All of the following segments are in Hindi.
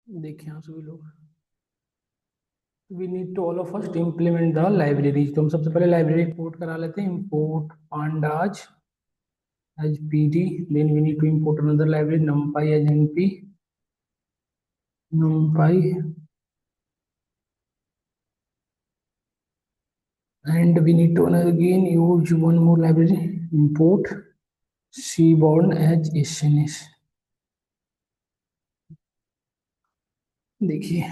देखिए आप सभी लोग, we need to all of us to implement the library. तो हम सबसे पहले लाइब्रेरी इंपोर्ट करा लेते हैं। Import pandas as pd, then we need to import another library numpy as np, numpy, and we need to again use one more library, import seaborn as sns। देखिए,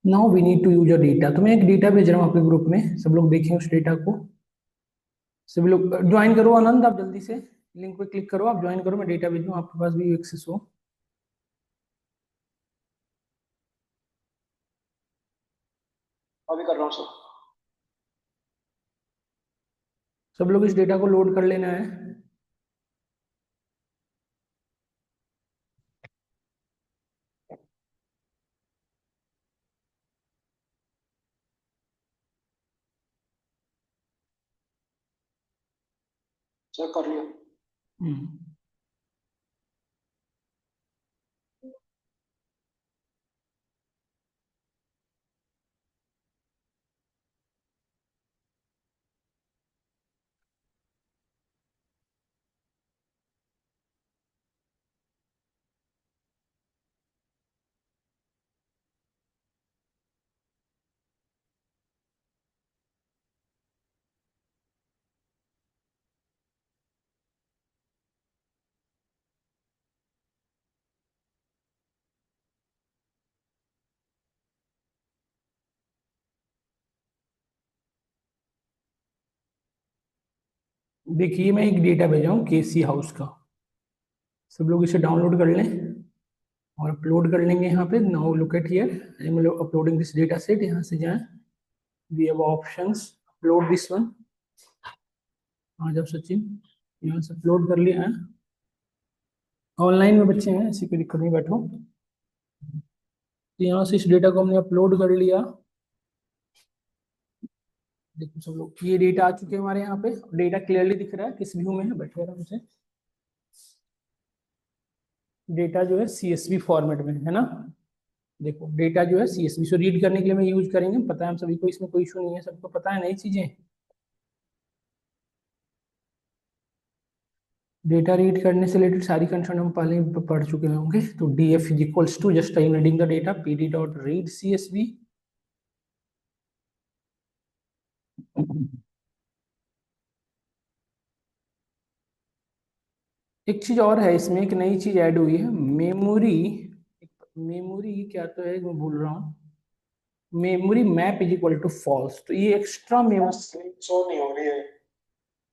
now we need to use a data. तो मैं एक डेटा भेज रहा हूँ आपके ग्रुप में, सब लोग देखें उस डेटा को। सभी लोग ज्वाइन करो। आनंद आप जल्दी से लिंक पे क्लिक करो, आप ज्वाइन करो, मैं डेटा भेजूँ, आपके पास भी एक्सेस हो। अभी कर रहा हूँ सर। सब लोग इस डेटा को लोड कर लेना है। सर कर लिया। हम्म। देखिए मैं एक डेटा भेजा हूँ केसी हाउस का, सब लोग इसे डाउनलोड कर लें और अपलोड कर लेंगे यहाँ पे। Now look at here, I am uploading this data set. यहाँ से जाएं, we have options, upload this one. आ जाओ सचिन, यहाँ से अपलोड कर लिया है। ऑनलाइन में बच्चे हैं, ऐसी कोई दिक्कत नहीं, बैठो। तो यहाँ से इस डेटा को हमने अपलोड कर लिया। देखो सब लोग, ये डेटा आ चुके हैं हमारे यहाँ पे। डेटा क्लियरली दिख रहा है, किस व्यू में है, बैठे आराम से। डेटा जो है CSV फॉर्मेट में है ना। देखो डेटा जो है CSV से रीड करने के लिए मैं यूज करेंगे, पता है हम सभी को, इसमें कोई इशू नहीं है, सबको पता है नई चीजें। डेटा रीड करने से रिलेटेड सारी कंसर्न हम पहले ही पढ़ चुके होंगे। तो df is equals to, just I am reading the data, pd dot read CSV। एक चीज और है इसमें, एक नई चीज ऐड हुई है, मेमोरी। मेमोरी क्या तो है, मैं भूल रहा हूँ। Memory map is equal to false, तो ये एक्स्ट्रा मेमोरी। स्क्रीन शो नहीं हो रही है।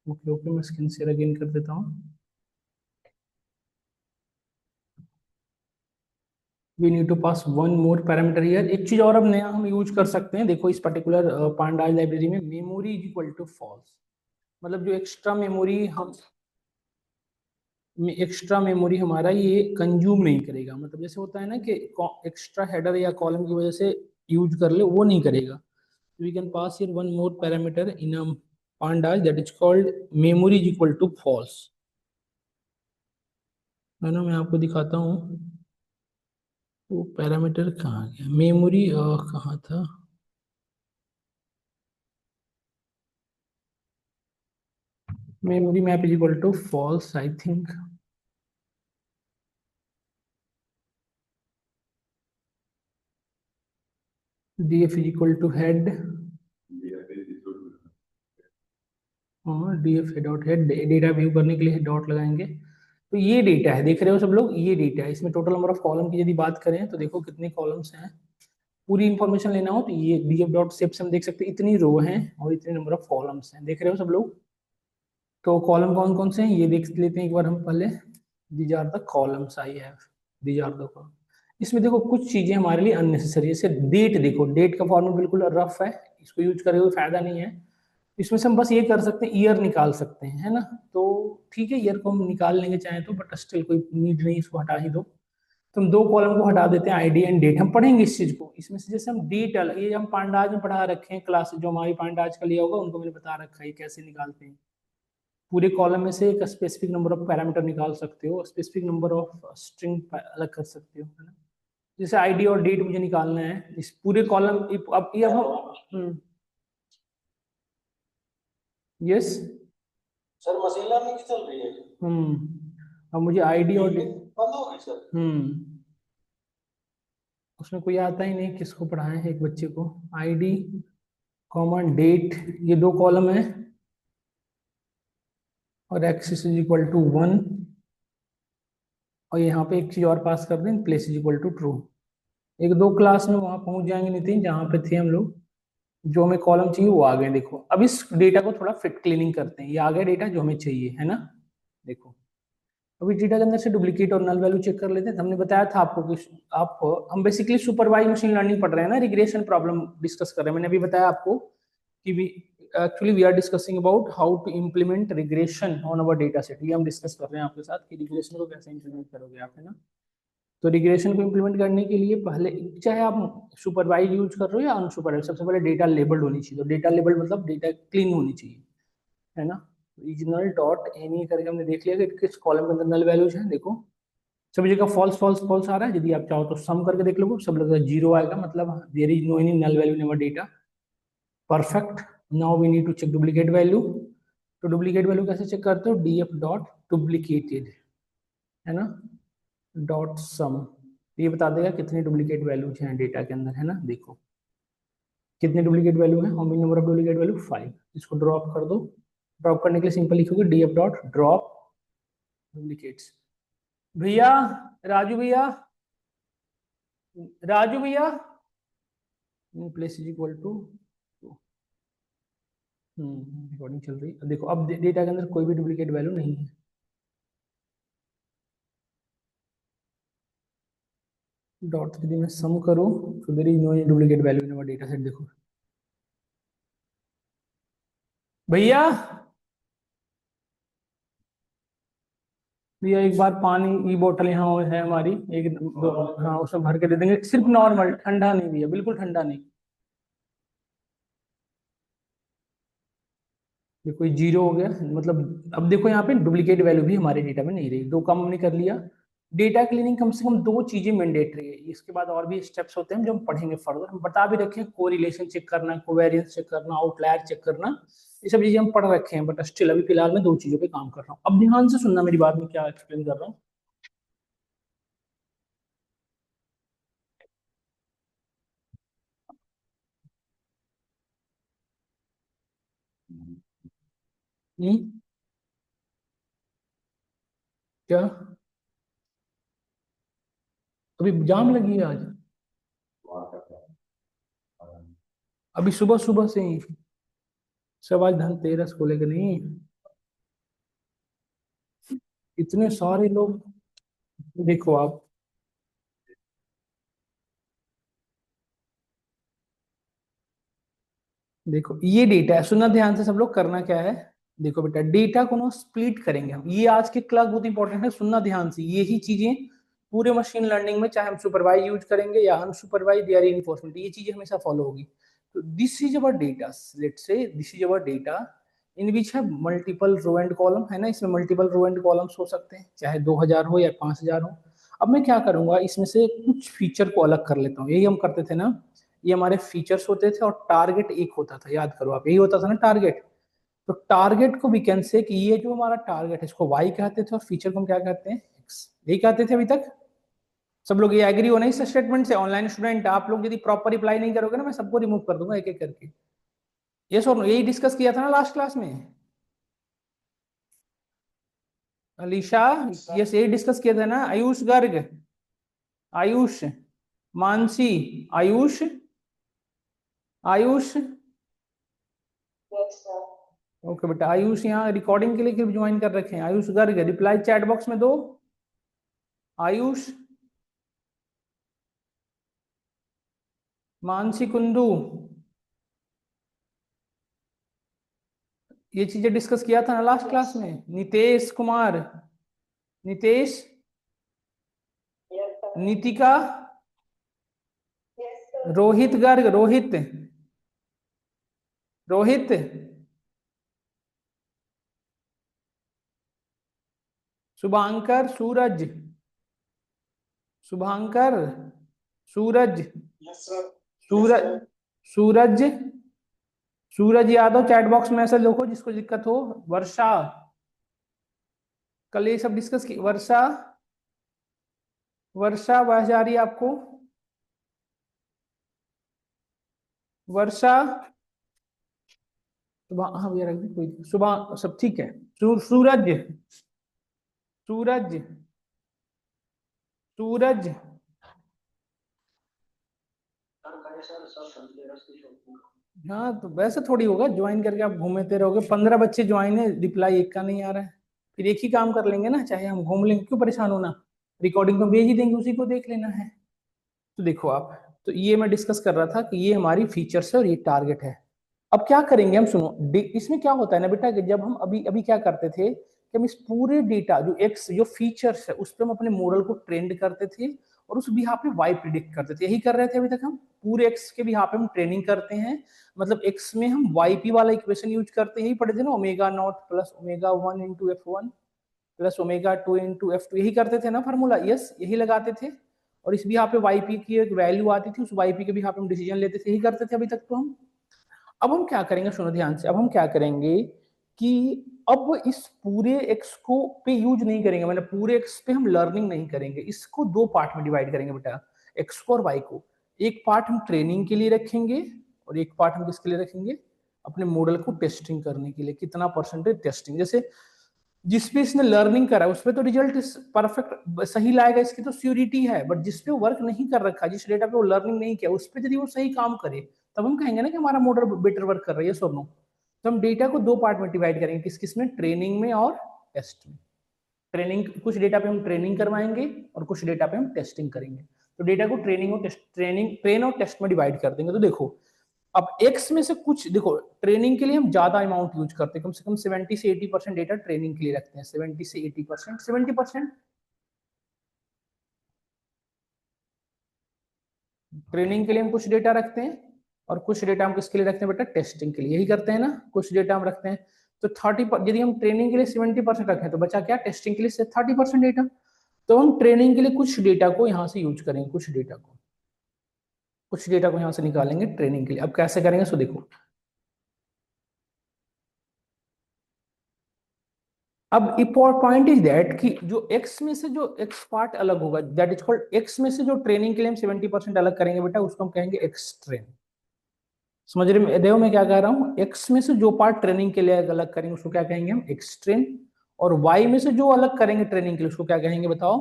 ओके ओके, मैं स्क्रीन शेयर अगेन कर देता हूँ। We need to pass one more parameter here. एक चीज और अब नया हम यूज कर सकते हैं, देखो इस पर्टिकुलर पांडाज लाइब्रेरी में memory is equal to false. मतलब जो एक्स्ट्रा मेमोरी हमारा ये कंज्यूम नहीं करेगा। मतलब जैसे होता है ना कि एक्स्ट्रा हेडर या कॉलम की वजह से यूज कर ले, वो नहीं करेगा। We can pass here one more parameter in a pandas that is called memory is equal to false। है ना, मैं आपको दिखाता हूँ। वो पैरामीटर कहाँ गया, मेमोरी कहाँ था। Memory map is equal to false I think. df is equal to head, हाँ df dot head, data view करने के लिए डॉट लगाएंगे। तो ये डेटा है, देख रहे हो सब लोग, ये डेटा है। इसमें टोटल नंबर ऑफ कॉलम की यदि बात करें तो देखो कितने कॉलम्स हैं। पूरी इंफॉर्मेशन लेना हो तो ये df डॉट सेप से हम देख सकते हैं, इतनी रो हैं और इतने नंबर ऑफ कॉलम्स हैं, देख रहे हो सब लोग। तो कॉलम कौन कौन से हैं ये देख लेते हैं एक बार हम पहले। These are the columns I have, these are the column. इसमें देखो कुछ चीजें हमारे लिए अननेसेसरी है, जैसे डेट। देखो डेट का फॉर्मेट बिल्कुल रफ है, इसको यूज करे हुए फायदा नहीं है। इसमें से हम बस ये कर सकते हैं, ईयर निकाल सकते हैं, है ना। तो ठीक है, ईयर को हम निकाल लेंगे चाहे तो, बट स्टिल कोई नीड नहीं, इसको हटा ही दो। तो हम दो कॉलम को हटा देते हैं, आईडी एंड डेट। हम पढ़ेंगे इस चीज को, इसमें से जैसे हम डेट, ये हम पांडाज में पढ़ा रखे हैं, क्लास जो हमारी पांडाज का लिया होगा उनको मैंने बता रखा है कैसे निकालते हैं। पूरे कॉलम में से एक स्पेसिफिक नंबर ऑफ पैरामीटर निकाल सकते हो, स्पेसिफिक नंबर ऑफ स्ट्रिंग अलग कर सकते हो, है ना। जैसे आईडी और डेट मुझे निकालना है इस पूरे कॉलम, अब ये हम यस सर मशीन लर्निंग की चल रही है। अब मुझे आईडी और बंद हो गई सर। उसमें कोई आता ही नहीं, किसको पढ़ाए हैं एक बच्चे को। आईडी कॉमा डेट, ये दो कॉलम है, और एक्स इज इक्वल टू 1, और यहाँ पे एक चीज और पास कर दें, place is equal to true. एक दो क्लास में वहां पहुंच जाएंगे नितिन जहां पे थे हम लोग, जो हमें कॉलम चाहिए वो आ गए। देखो अब इस डेटा को थोड़ा फिट क्लीनिंग करते हैं, ये आ गया डेटा जो हमें चाहिए, है ना। देखो अब इस डेटा के अंदर से डुप्लीकेट और नल वैल्यू चेक कर लेते हैं। हमने बताया था आपको कि आप हम बेसिकली सुपरवाइज मशीन लर्निंग पढ़ रहे हैं ना, रिग्रेशन प्रॉब्लम डिस्कस कर रहे हैं। मैंने अभी बताया आपको कि we are discussing about how to implement regression on our data set. ये हम डिस्कस कर रहे हैं आपके साथ कि रिग्रेशन को कैसे इम्प्लीमेंट करोगे आप, है ना। तो रिग्रेशन को इम्प्लीमेंट करने के लिए पहले, चाहे आप सुपरवाइज यूज कर रहे हो या अनसुपरवाइज, सबसे पहले डेटा लेबल्ड होनी चाहिए। तो डेटा लेबल्ड मतलब डेटा क्लीन होनी चाहिए, है ना। रीजनल डॉट एनी करके हमने देख लिया कि किस कॉलम के अंदर नल वैल्यूज हैं। देखो सभी जगह फॉल्स फॉल्स फॉल्स आ रहा है। यदि आप चाहो तो सम करके देख लो, सब लगता है जीरो आएगा, मतलब there is no any null value in our data. Perfect. Now we need to check duplicate value. तो डुप्लीकेट वैल्यू कैसे चेक करते हो, डीएफ डॉट डुप्लीकेटेड, है ना, डॉट सम। ये बता देगा कितनी डुप्लीकेट वैल्यूज हैं डेटा के अंदर, है ना। देखो कितने डुप्लीकेट वैल्यू है, how many number of duplicate value, 5। इसको ड्रॉप कर दो। ड्रॉप करने के लिए सिंपल लिखोगे डीएफ डॉट ड्रॉप डुप्लीकेट्स। भैया, राजू भैया, राजू भैया, place is equal to, recording चल रही है। देखो अब डेटा के अंदर कोई भी डुप्लीकेट वैल्यू नहीं है। डॉट यदि मैं सम करूं तो there is no duplicate value in our data set. देखो भैया, भैया एक बार पानी की बोतल यहाँ है हमारी, एक दो, हाँ उसमें भर के दे देंगे, सिर्फ नॉर्मल, ठंडा नहीं भैया, बिल्कुल ठंडा नहीं। देखो ये जीरो हो गया, मतलब अब देखो यहाँ पे डुप्लीकेट वैल्यू भी हमारे डेटा में नहीं रही। दो काम हमने कर लिया। डेटा क्लीनिंग कम से कम दो चीजें मैंडेटरी है, इसके बाद और भी स्टेप्स होते हैं जो हम पढ़ेंगे फर्दर। हम बता भी रखे हैं, कोरिलेशन चेक करना, कोवेरियंस चेक करना, आउटलायर चेक करना, ये सब चीजें हम पढ़ रखे हैं। बट स्टिल अभी फिलहाल मैं दो चीजों पे काम कर रहा हूँ। अब ध्यान से सुनना मेरी बात, में क्या एक्सप्लेन कर रहा हूँ। क्या अभी जाम लगी है आज? अभी सुबह सुबह से ही सब, आज धनतेरस को लेकर नहीं, इतने सारे लोग। देखो आप, देखो ये डेटा है, सुनना ध्यान से सब लोग, करना क्या है। देखो बेटा डेटा को ना स्प्लिट करेंगे हम, ये आज की क्लास बहुत इंपॉर्टेंट है, सुनना ध्यान से। यही चीजें पूरे मशीन लर्निंग में, चाहे हम सुपरवाइज यूज करेंगे या अनसुपरवाइज या रीइंफोर्समेंट, ये चीजें हमेशा फॉलो होगी। तो this is our data, let's say this is our data in which है मल्टीपल रो एंड कॉलम, है ना। इसमें मल्टीपल रो एंड कॉलम्स हो सकते हैं, चाहे 2000 हो या 5000 हो। अब मैं क्या करूंगा, इसमें से कुछ फीचर को अलग कर लेता हूँ। यही हम करते थे ना, ये हमारे फीचर्स होते थे और टारगेट एक होता था, याद करो आप, यही होता था ना टारगेट। तो टारगेट को वी कैन से कि ये जो हमारा टारगेट है इसको वाई कहते थे, और फीचर को हम क्या कहते हैं, एक्स। यही कहते थे अभी तक। सब लोग ये एग्री हो नहीं इस स्टेटमेंट से? ऑनलाइन स्टूडेंट आप लोग यदि प्रॉपर रिप्लाई नहीं करोगे ना, मैं सबको रिमूव कर दूंगा एक एक करके। ये सो यही डिस्कस किया था ना लास्ट क्लास में, अलीशा। ये यही डिस्कस किया था ना। आयुष गर्ग, आयुष, मानसी, आयुष, आयुष, ओके बेटा। आयुष यहाँ रिकॉर्डिंग के लिए क्यों ज्वाइन कर रखे हैं? Ayush Garg reply chat box में दो। आयुष, मानसी कुंदू, ये चीजें डिस्कस किया था ना लास्ट क्लास में। नितेश कुमार, नितेश, नीतिका, रोहित गर्ग, रोहित, रोहित, शुभांकर, सूरज, शुभांकर, सूरज, यस सर। सूरज, सूरज, सूरज यादव चैट बॉक्स में मैसेज लिखो जिसको दिक्कत हो। वर्षा, कल ये सब डिस्कस की। वर्षा, वर्षा आवाज आ रही है आपको? वर्षा, सुबह, हाँ भैया रख दी, कोई सुबह, सब ठीक है। सूरज, सूरज, सूरज, हाँ तो वैसे थोड़ी होगा, ज्वाइन करके आप घूमते रहोगे। 15 बच्चे ज्वाइन है, रिप्लाई एक का नहीं आ रहा है। फिर एक ही काम कर लेंगे ना, चाहे हम घूम लेंगे, क्यों परेशान होना। रिकॉर्डिंग तो भेज ही देंगे, उसी को देख लेना है। तो देखो आप, तो ये मैं डिस्कस कर रहा था कि ये हमारी फीचर्स है और ये टारगेट है। अब क्या करेंगे हम, सुनो, इसमें क्या होता है ना बेटा, कि जब हम अभी अभी क्या करते थे कि हम इस पूरे डेटा जो एक्स जो फीचर्स है उस पर हम अपने मॉडल को ट्रेंड करते थे और उस बिहाफ पे वाई प्रिडिक्ट करते थे। यही कर रहे थे अभी तक हम। पूरे एक्स के बिहाफ पे हम ट्रेनिंग करते हैं, मतलब एक्स में हम वाई पी वाला इक्वेशन यूज करते हैं। यही पढ़े थे ना, omega not plus omega 1 into F1 plus omega 2 into F2, यही करते थे ना फार्मूला। यस, यही लगाते थे। और इस भी यहाँ पे वाईपी की एक वैल्यू आती थी, उस वाईपी के भी यहाँ पे हम डिसीजन लेते थे। यही करते थे अभी तक तो हम। अब हम क्या करेंगे, सुनो ध्यान से, अब हम क्या करेंगे कि अब इस पूरे एक्स को पे यूज नहीं करेंगे, मतलब पूरे एक्स पे हम लर्निंग नहीं करेंगे। इसको दो पार्ट में डिवाइड करेंगे बेटा, एक्स को और वाई को। एक पार्ट हम ट्रेनिंग के लिए रखेंगे और एक पार्ट हम किसके लिए रखेंगे, अपने मॉडल को टेस्टिंग करने के लिए। कितना परसेंटेज टेस्टिंग, जैसे जिसपे इसने लर्निंग करा उस पर तो रिजल्ट परफेक्ट सही लाएगा, इसकी तो श्योरिटी है। बट जिसपे वर्क नहीं कर रखा, जिस डेटा पे वो लर्निंग नहीं किया, उस पर यदि वो सही काम करे, तब हम कहेंगे ना कि हमारा मॉडल बेटर वर्क कर रहा है, ये नो। तो हम डेटा को दो पार्ट में डिवाइड करेंगे, किस किस में, ट्रेनिंग में और टेस्ट में। ट्रेनिंग, कुछ डेटा पे हम ट्रेनिंग करवाएंगे और कुछ डेटा पे हम टेस्टिंग करेंगे। तो डेटा को ट्रेनिंग और टेस्ट, ट्रेन और टेस्ट में डिवाइड कर देंगे। तो देखो, अब एक्स में से कुछ देखो, ट्रेनिंग के लिए हम ज्यादा अमाउंट यूज करते हैं, कम से कम 70 से 80% डेटा ट्रेनिंग के लिए रखते हैं। 70 से 80%, 70% ट्रेनिंग के लिए हम कुछ डेटा रखते हैं और कुछ डेटा हम किसके लिए रखते हैं बेटा, टेस्टिंग के लिए। यही करते हैं ना, कुछ डेटा हम रखते हैं। तो 30, यदि हम ट्रेनिंग के लिए 70% रखें तो बचा क्या, टेस्टिंग के लिए 30% डेटा। तो हम ट्रेनिंग के लिए कुछ डेटा को यहाँ से यूज करेंगे, कुछ डेटा को यहाँ से निकालेंगे ट्रेनिंग के लिए। अब कैसे करेंगे, सो देखो, अब पॉइंट इज दैट कि जो एक्स में से जो एक्स पार्ट अलग होगा, दैट इज कॉल्ड, एक्स में से जो ट्रेनिंग के लिए हम 70% अलग करेंगे बेटा, उसको हम कहेंगे एक्स ट्रेन। समझ रहे हो मैं क्या कह रहा हूँ, एक्स में से जो पार्ट ट्रेनिंग के लिए अलग करेंगे उसको क्या कहेंगे हम, एक्स ट्रेन। और वाई में से जो अलग करेंगे ट्रेनिंग के लिए उसको क्या कहेंगे बताओ,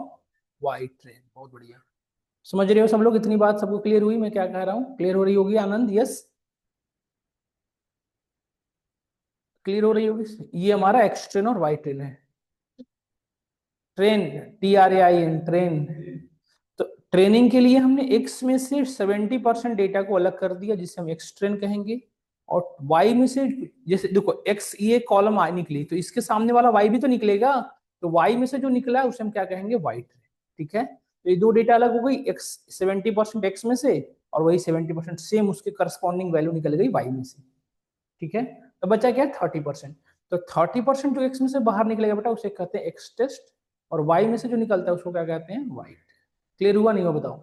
वाई ट्रेन। बहुत बढ़िया, समझ रहे हो सब लोग, इतनी बात सबको क्लियर हुई मैं क्या कह रहा हूँ, क्लियर हो रही होगी आनंद? यस, क्लियर हो रही होगी। ये हमारा एक्स ट्रेन और वाई ट्रेन है। Train, TRAIN, train. तो ट्रेनिंग के लिए हमने एक्स में से 70% डेटा को अलग कर दिया, जिसे हम एक्स ट्रेन कहेंगे। और वाई में से, जैसे देखो एक्स, ये कॉलम आई निकली तो इसके सामने वाला वाई भी तो निकलेगा। तो वाई में से जो निकला है उसे हम क्या कहेंगे, वाई ट्रेन। ठीक है, तो ये दो डेटा अलग हो गई, एक्स 70% एक्स में से, और वही 70% सेम उसके करस्पॉन्डिंग वैल्यू निकल गई वाई में से। ठीक है, तो बचा क्या, 30%। तो 30% जो एक्स में से बाहर निकलेगा बेटा उसे कहते हैं एक्स टेस्ट, और वाई में से जो निकलता है उसको क्या कहते हैं, वाई। क्लियर हुआ नहीं हुआ बताओ?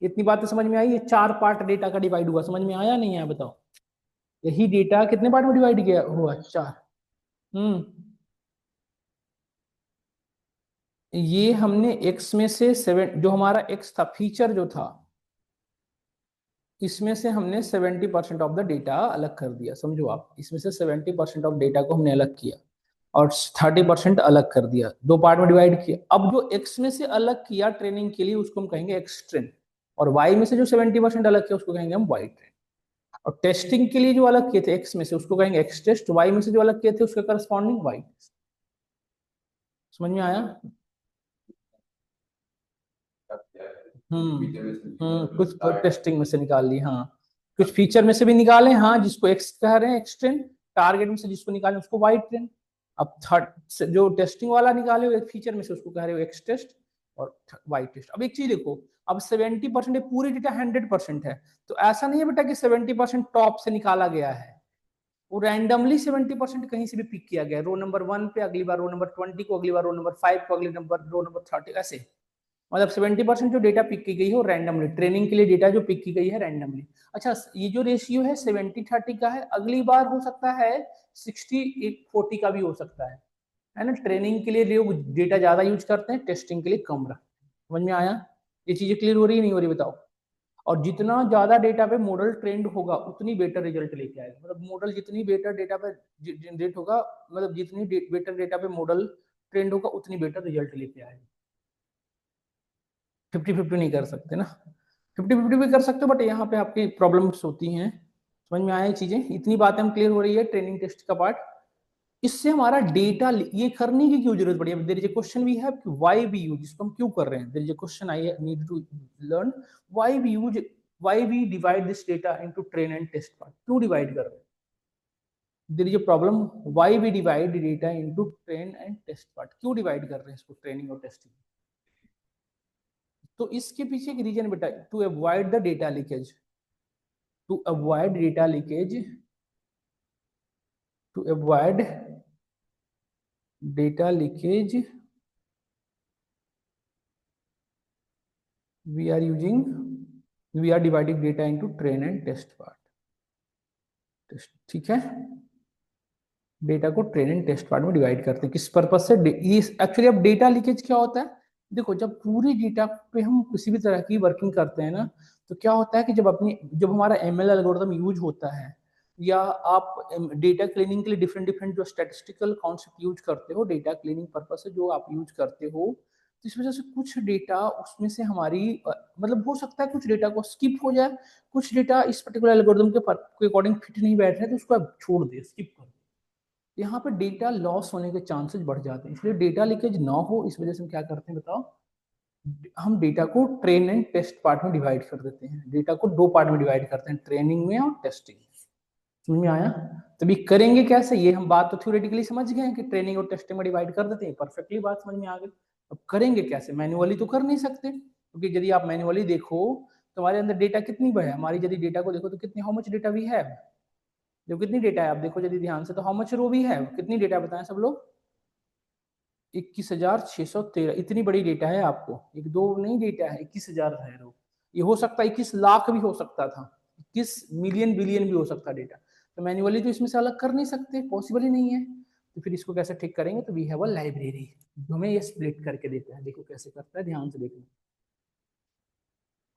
इतनी बातें समझ में आई? ये चार पार्ट डेटा का डिवाइड हुआ, समझ में आया नहीं आया बताओ? यही डेटा कितने पार्ट में डिवाइड किया हुआ, चार। हम्म, ये हमने एक्स में से सेवन, जो हमारा एक्स था फीचर जो था, इसमें से हमने 70% ऑफ द डेटा अलग कर दिया। समझो आप, इसमें से 70% ऑफ डेटा को हमने अलग किया और 30% अलग कर दिया, दो पार्ट में डिवाइड किया। अब जो एक्स में से अलग किया ट्रेनिंग के लिए उसको हम कहेंगे एक्स ट्रेन, और वाई में से जो 70% अलग किया उसको कहेंगे हम वाई ट्रेन। और टेस्टिंग के लिए जो अलग किए थे एक्स में से उसको कहेंगे एक्स टेस्ट, वाई में से जो अलग किए थे उसके करस्पॉन्डिंग वाई। समझ में आया? कुछ टेस्टिंग में से निकाल ली, हाँ, कुछ फीचर में से भी निकाले, हाँ, जिसको एक्स कह रहे हैं एक्स ट्रेन, टारगेट में से जिसको निकाले उसको वाई ट्रेन। अब थर्ड जो टेस्टिंग वाला निकाले हो एक फीचर में से उसको कह रहे हो एक्स टेस्ट और वाई टेस्ट। अब एक चीज देखो, अब 70% पूरी डेटा 100% है, तो ऐसा नहीं है बेटा कि 70% टॉप से निकाला गया है। वो रैंडमली 70% कहीं से भी पिक किया गया, रो नंबर 1 पे, अगली बार रो नंबर 20 को, अगली बार रो नंबर 5 को, अगली नंबर रो नंबर 30, ऐसे। मतलब 70% जो डेटा पिक की गई है वो रैंडमली, ट्रेनिंग के लिए डेटा जो पिक की गई है रैंडमली। अच्छा, ये जो रेशियो है 70-30 का है, अगली बार हो सकता है 60-40 का भी हो सकता है ना। ट्रेनिंग के लिए लोग डेटा ज्यादा यूज करते हैं, टेस्टिंग के लिए कम रखते हैं। समझ में आया? ये चीजें क्लियर हो रही है नहीं हो रही बताओ? और जितना ज्यादा डेटा पे मॉडल ट्रेंड होगा उतनी बेटर रिजल्ट लेके आएगा। मतलब मॉडल जितनी बेटर डेटा पे जनरेट होगा, मतलब जितनी बेटर डेटा पे मॉडल ट्रेंड होगा उतनी बेटर रिजल्ट लेके आएगा। 50-50 नहीं कर सकते ना, 50-50 भी कर सकते हो, बट यहाँ पे आपकी प्रॉब्लम्स होती हैं। समझ में आया चीजें? इतनी बातें हम क्लियर हो रही है ट्रेनिंग टेस्ट का पार्ट। इससे हमारा डेटा ये करने की क्यों जरूरत पड़ी? There is a question we have कि व्हाई वी यूज, इसको हम क्यों कर रहे हैं? There is a question I need to learn why we use, why we divide this data into train and test part. क्यों डिवाइड कर रहे हैं? There is a problem, why we divide data into train and test part. क्यों डिवाइड कर रहे हैं इसको ट्रेनिंग और टेस्टिंग? तो इसके पीछे एक रीजन बेटा, to avoid the data leakage, to avoid data leakage, to avoid data leakage we are using, we are dividing data into train and test part, ठीक है। डेटा को ट्रेन एंड टेस्ट पार्ट में डिवाइड करते हैं किस पर्पज से? ये एक्चुअली अब डेटा लीकेज क्या होता है? देखो, जब पूरी डेटा पे हम किसी भी तरह की वर्किंग करते हैं ना, तो क्या होता है कि जब हमारा एमएल एल्गोरिथम यूज होता है, या आप डेटा क्लीनिंग के लिए डिफरेंट डिफरेंट जो स्टैटिस्टिकल कॉन्सेप्ट यूज करते हो डेटा क्लीनिंग पर्पज से, जो आप यूज करते हो, तो इस वजह से कुछ डेटा उसमें से हमारी मतलब हो सकता है कुछ डेटा को स्किप हो जाए, कुछ डेटा इस पर्टिकुलर एल्गोरिथम के अकॉर्डिंग फिट नहीं बैठ रहे, तो उसको आप छोड़ दे, स्किप कर। यहाँ पे डेटा लॉस होने के चांसेस बढ़ जाते हैं, इसलिए डेटा लीकेज ना हो इस वजह से हम क्या करते हैं बताओ? हम डेटा को ट्रेन एंड टेस्ट पार्ट में डिवाइड कर देते हैं। डेटा को दो पार्ट में डिवाइड करते हैं, ट्रेनिंग में और टेस्टिंग। समझ में आया? तो भी करेंगे कैसे? ये हम बात तो थ्योरेटिकली समझ गए हैं कि ट्रेनिंग और टेस्टिंग में डिवाइड कर देते हैं, परफेक्टली बात समझ में आ गई। अब करेंगे कैसे? मैन्युअली तो कर नहीं सकते, क्योंकि यदि आप मैन्युअली देखो तो हमारे अंदर डेटा कितनी है, हमारी यदि डेटा को देखो तो कितनी, how much data we have, जो कितनी डेटा है आप देखो यदि ध्यान से, तो हाउ मच रो भी है, कितनी डेटा बताएं सब लोग? 21,613। इतनी बड़ी डेटा है आपको, एक दो नहीं डेटा है, 21,000 है रो। ये हो सकता है 21 लाख भी हो सकता था, 21 मिलियन बिलियन भी हो सकता डेटा। तो मैन्युअली तो इसमें से अलग कर नहीं सकते, पॉसिबल ही नहीं है। तो फिर इसको कैसे ठीक करेंगे? तो वी हैव अ लाइब्रेरी जो हमें ये स्प्लिट करके देता है। देखो कैसे करता है, ध्यान से देखना।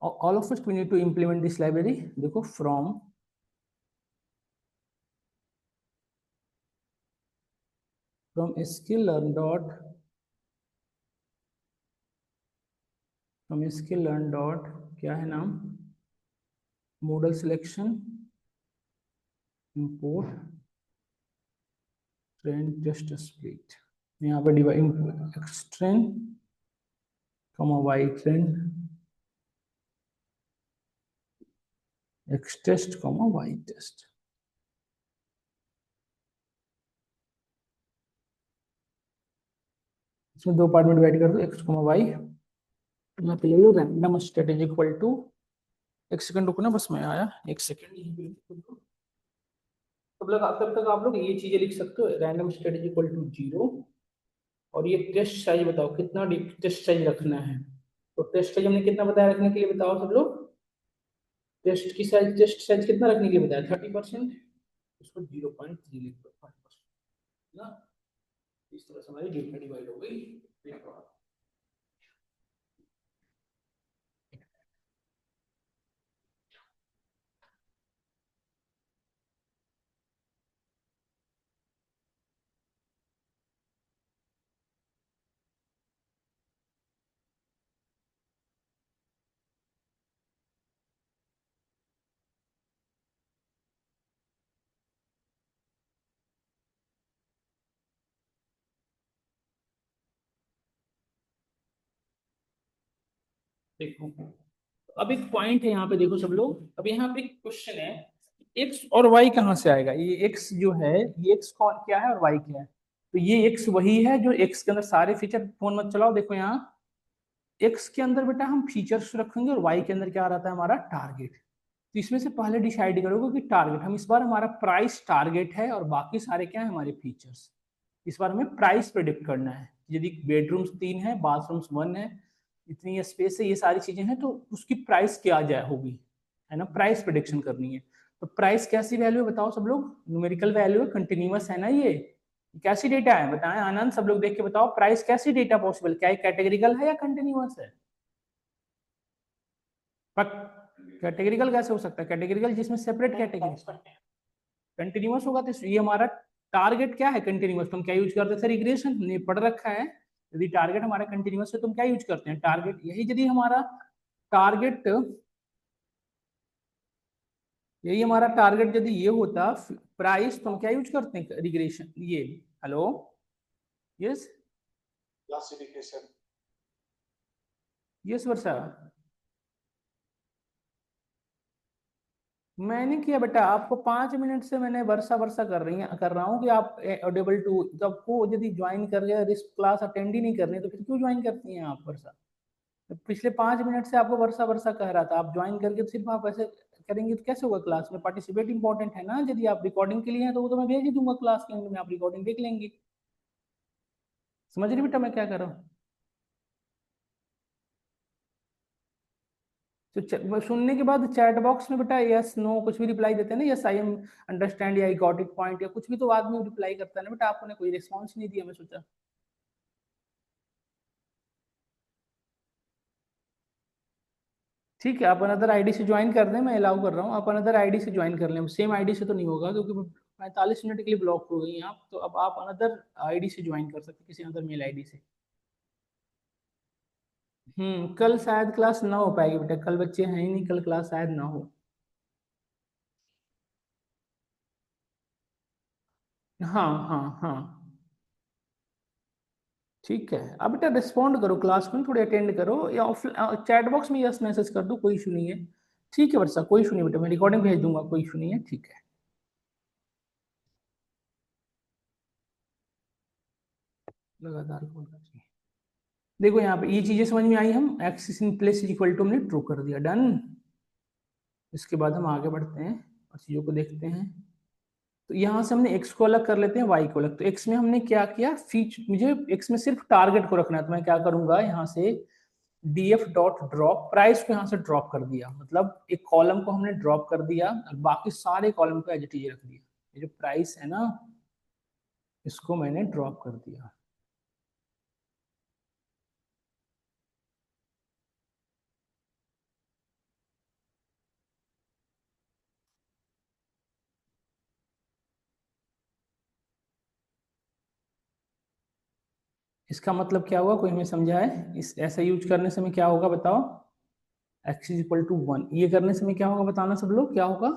All of us we need to implement this library. देखो, फ्रॉम sklearn डॉट, क्या है नाम, model selection, import train test split. यहाँ पे divide X train comma Y train, X test comma Y test. इसमें दो पार्ट में डिवाइड कर दो, एक्स कॉमा वाई। यहाँ पे ले लो रैंडम स्ट्रेटेजी इक्वल टू, एक सेकंड रुकना बस, मैं आया, एक सेकंड। तब तक आप लोग ये चीजें लिख सकते हो, रैंडम स्ट्रेटेजी इक्वल टू 0, और ये टेस्ट साइज बताओ कितना टेस्ट साइज रखना है। तो टेस्ट साइज हमने कितना बताया रखने के लिए, बताओ सब लोग? टेस्ट साइज कितना रखने के लिए बताया? 30%। उसको 0.3 लिख दो, 5% ना। इस तरह से हमारी डेटा डिवाइड हो गई। देखो, अब एक पॉइंट है यहाँ पे, देखो सब लोग, अब यहाँ पे एक क्वेश्चन है, एक्स और वाई कहाँ से आएगा? ये एक्स जो है, ये एक्स कौन क्या है और वाई क्या है? तो ये एक्स वही है जो एक्स के अंदर सारे फीचर, फोन मत चलाओ, देखो यहाँ एक्स के अंदर बेटा हम फीचर्स रखेंगे और वाई के अंदर क्या रहता है हमारा टारगेट। तो इसमें से पहले डिसाइड करोगे कि टारगेट, हम इस बार हमारा प्राइस टारगेट है और बाकी सारे क्या है हमारे फीचर्स। इस बार हमें प्राइस प्रेडिक्ट करना है। यदि बेडरूम्स 3 है, बाथरूम्स 1 है, इतनी स्पेस है, ये सारी चीजें हैं, तो उसकी प्राइस क्या जाए होगी, है ना, प्राइस प्रेडिक्शन करनी है। तो प्राइस कैसी वैल्यू है बताओ सब लोग, न्यूमेरिकल वैल्यू है, कंटिन्यूअस है ना, ये कैसी डेटा है बताएं आनंद, सब लोग देख के बताओ, प्राइस कैसी डेटा पॉसिबल, क्या कैटेगरिकल है या कंटिन्यूअस है? कैटेगरिकल कैसे हो सकता है, कैटेगरिकल जिसमें सेपरेट कैटेगरी, कंटिन्यूअस होगा तो ये हमारा टारगेट क्या है कंटिन्यूअस, तो हम क्या यूज करते थे, रिग्रेशन, हमने पढ़ रखा है। यदि टारगेट हमारा कंटिन्यूअस है तो हम क्या यूज करते हैं, टारगेट, यही यदि हमारा टारगेट, यही हमारा टारगेट यदि ये होता प्राइस, तो हम क्या यूज करते हैं, रिग्रेशन, ये, हेलो, यस क्लासिफिकेशन। यस वर्षा, मैंने किया बेटा, आपको 5 मिनट से मैंने वर्षा वर्षा कर रहा हूँ कि आप ऑडिबल टू, तो आपको यदि ज्वाइन कर रहे रिस्क क्लास अटेंड ही नहीं कर रहे तो फिर क्यों ज्वाइन करती हैं आप वर्षा? तो पिछले 5 मिनट से आपको वर्षा वर्षा कह रहा था, आप ज्वाइन करके तो सिर्फ आप ऐसे करेंगे तो कैसे होगा, क्लास में पार्टिसिपेट इंपॉर्टेंट है ना, यदि आप रिकॉर्डिंग के लिए हैं तो वो तो मैं भेज ही दूंगा क्लास के एंड में, आप रिकॉर्डिंग देख लेंगे। समझ रही बेटा मैं क्या कर रहा हूँ? तो सुनने के बाद चैट बॉक्स में बेटा यस नो कुछ भी रिप्लाई देते हैं ना, यस आई एम अंडरस्टैंड या आई गॉट इट पॉइंट या कुछ भी तो आदमी रिप्लाई करता है ना बेटा, आपने कोई रिस्पॉन्स नहीं दिया, मैं सोचा। ठीक है, आप अनदर आईडी से ज्वाइन कर दें, मैं अलाउ कर रहा हूँ, आप अनदर आईडी से ज्वाइन कर लें, सेम आईडी से तो नहीं होगा क्योंकि 45 मिनट के लिए ब्लॉक हो गई हैं आप, तो अब आप अनदर आईडी से ज्वाइन कर सकते हैं, किसी अनदर मेल आईडी से। कल शायद क्लास ना हो पाएगी बेटा, कल बच्चे हैं ही नहीं, कल क्लास शायद ना हो। हाँ हाँ हाँ, ठीक है, अब बेटा रिस्पॉन्ड करो क्लास में, थोड़ी अटेंड करो, या चैट बॉक्स में यस मैसेज कर दो, कोई इशू नहीं है। ठीक है वर्षा, कोई इशू नहीं बेटा, मैं रिकॉर्डिंग भेज दूंगा, कोई इशू नहीं है, ठीक है। लगातार कॉल कर रही है। देखो यहाँ पे ये चीजें समझ में आई, हम X in place is equal to हमने ट्रू कर दिया, डन। इसके बाद हम आगे बढ़ते हैं और चीजों को देखते हैं। तो यहाँ से हमने x को अलग कर लेते हैं, y को अलग, तो x में हमने क्या किया, फीच, मुझे x में सिर्फ टारगेट को रखना है, तो मैं क्या करूंगा यहाँ से df डॉट ड्रॉप, प्राइस को यहाँ से ड्रॉप कर दिया, मतलब एक कॉलम को हमने ड्रॉप कर दिया और बाकी सारे कॉलम को एज इट इज रख दिया, ये जो प्राइस है ना इसको मैंने ड्रॉप कर दिया। इसका मतलब क्या हुआ, कोई हमें समझाए, इस ऐसा यूज करने से हमें क्या होगा बताओ, x इज इक्वल टू 1, ये करने से हमें क्या होगा बताना सब लोग, क्या होगा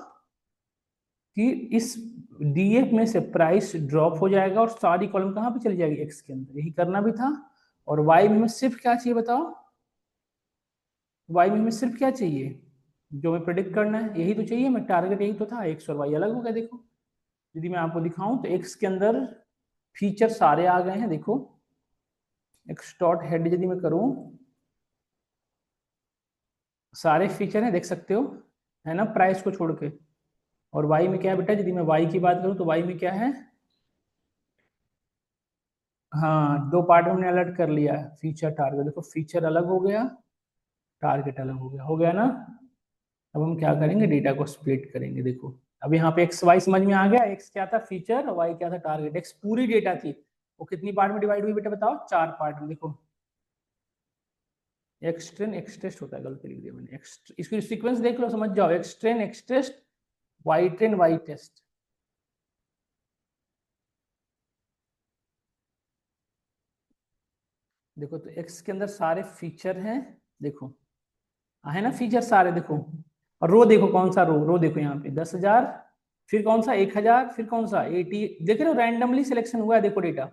कि इस डीएफ में से प्राइस ड्रॉप हो जाएगा और सारी कॉलम कहाँ पे चली जाएगी, एक्स के अंदर, यही करना भी था। और वाई में सिर्फ क्या चाहिए बताओ, वाई में सिर्फ क्या चाहिए, जो हमें प्रेडिक्ट करना है यही तो चाहिए, मैं टारगेट यही तो था, एक्स और वाई अलग हो गया। देखो यदि मैं आपको दिखाऊं तो एक्स के अंदर फीचर सारे आ गए हैं, देखो एक्स डॉट हेड यदि मैं करूं, सारे फीचर हैं देख सकते हो, है ना, प्राइस को छोड़ के। और वाई में क्या है बेटा, यदि मैं वाई की बात करूं तो वाई में क्या है, हाँ दो पार्ट में हमने अलग कर लिया, फीचर टारगेट, देखो फीचर अलग हो गया, टारगेट अलग हो गया ना। अब हम क्या करेंगे, डेटा को स्प्लिट करेंगे, देखो अब यहाँ पे एक्स वाई समझ में आ गया, एक्स क्या था फीचर और वाई क्या था टारगेट, एक्स पूरी डेटा थी, वो कितनी पार्ट में डिवाइड हुई बेटा बताओ, 4 पार्ट में। देखो एक्स ट्रेन एक्स टेस्ट होता है, गलती लिख दिया मैंने, एक्स, इसको सीक्वेंस देख लो समझ जाओ, X train X test, Y train Y test. देखो तो एक्स के अंदर सारे फीचर हैं, देखो है ना फीचर सारे, देखो और रो देखो कौन सा रो देखो यहाँ पे 10,000, फिर कौन सा 1,000, फिर कौन सा 80, देख रहे हो रैंडमली सिलेक्शन हुआ है, देखो डेटा,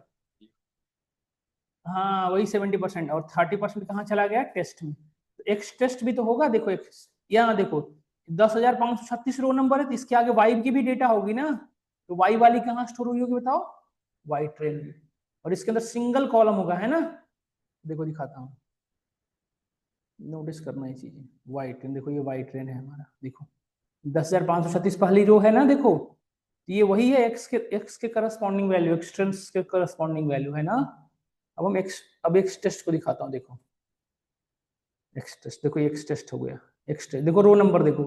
हाँ वही 70%, और 30% कहाँ चला गया, टेस्ट में, तो एक्स टेस्ट भी तो होगा, देखो एक्स यहाँ देखो 10,536 रो नंबर है, तो इसके आगे वाई की भी डेटा होगी ना, तो वाई वाली कहाँ स्टोर हुई होगी बताओ, वाई ट्रेन में, और इसके अंदर सिंगल कॉलम होगा, है ना, देखो दिखाता हूँ, नोटिस करना ये चीजें, वाई ट्रेन, देखो ये वाई ट्रेन है हमारा, देखो 10,536 पहली रो है ना, देखो ये वही है एक्स के करस्पॉन्डिंग वैल्यू, एक्सटेंस के करस्पॉन्डिंग वैल्यू है ना। अब हम एक्स टेस्ट को दिखाता हूँ, देखो एक्स टेस्ट, देखो एक्स टेस्ट हो गया। एक्स टेस्ट देखो, रो नंबर देखो,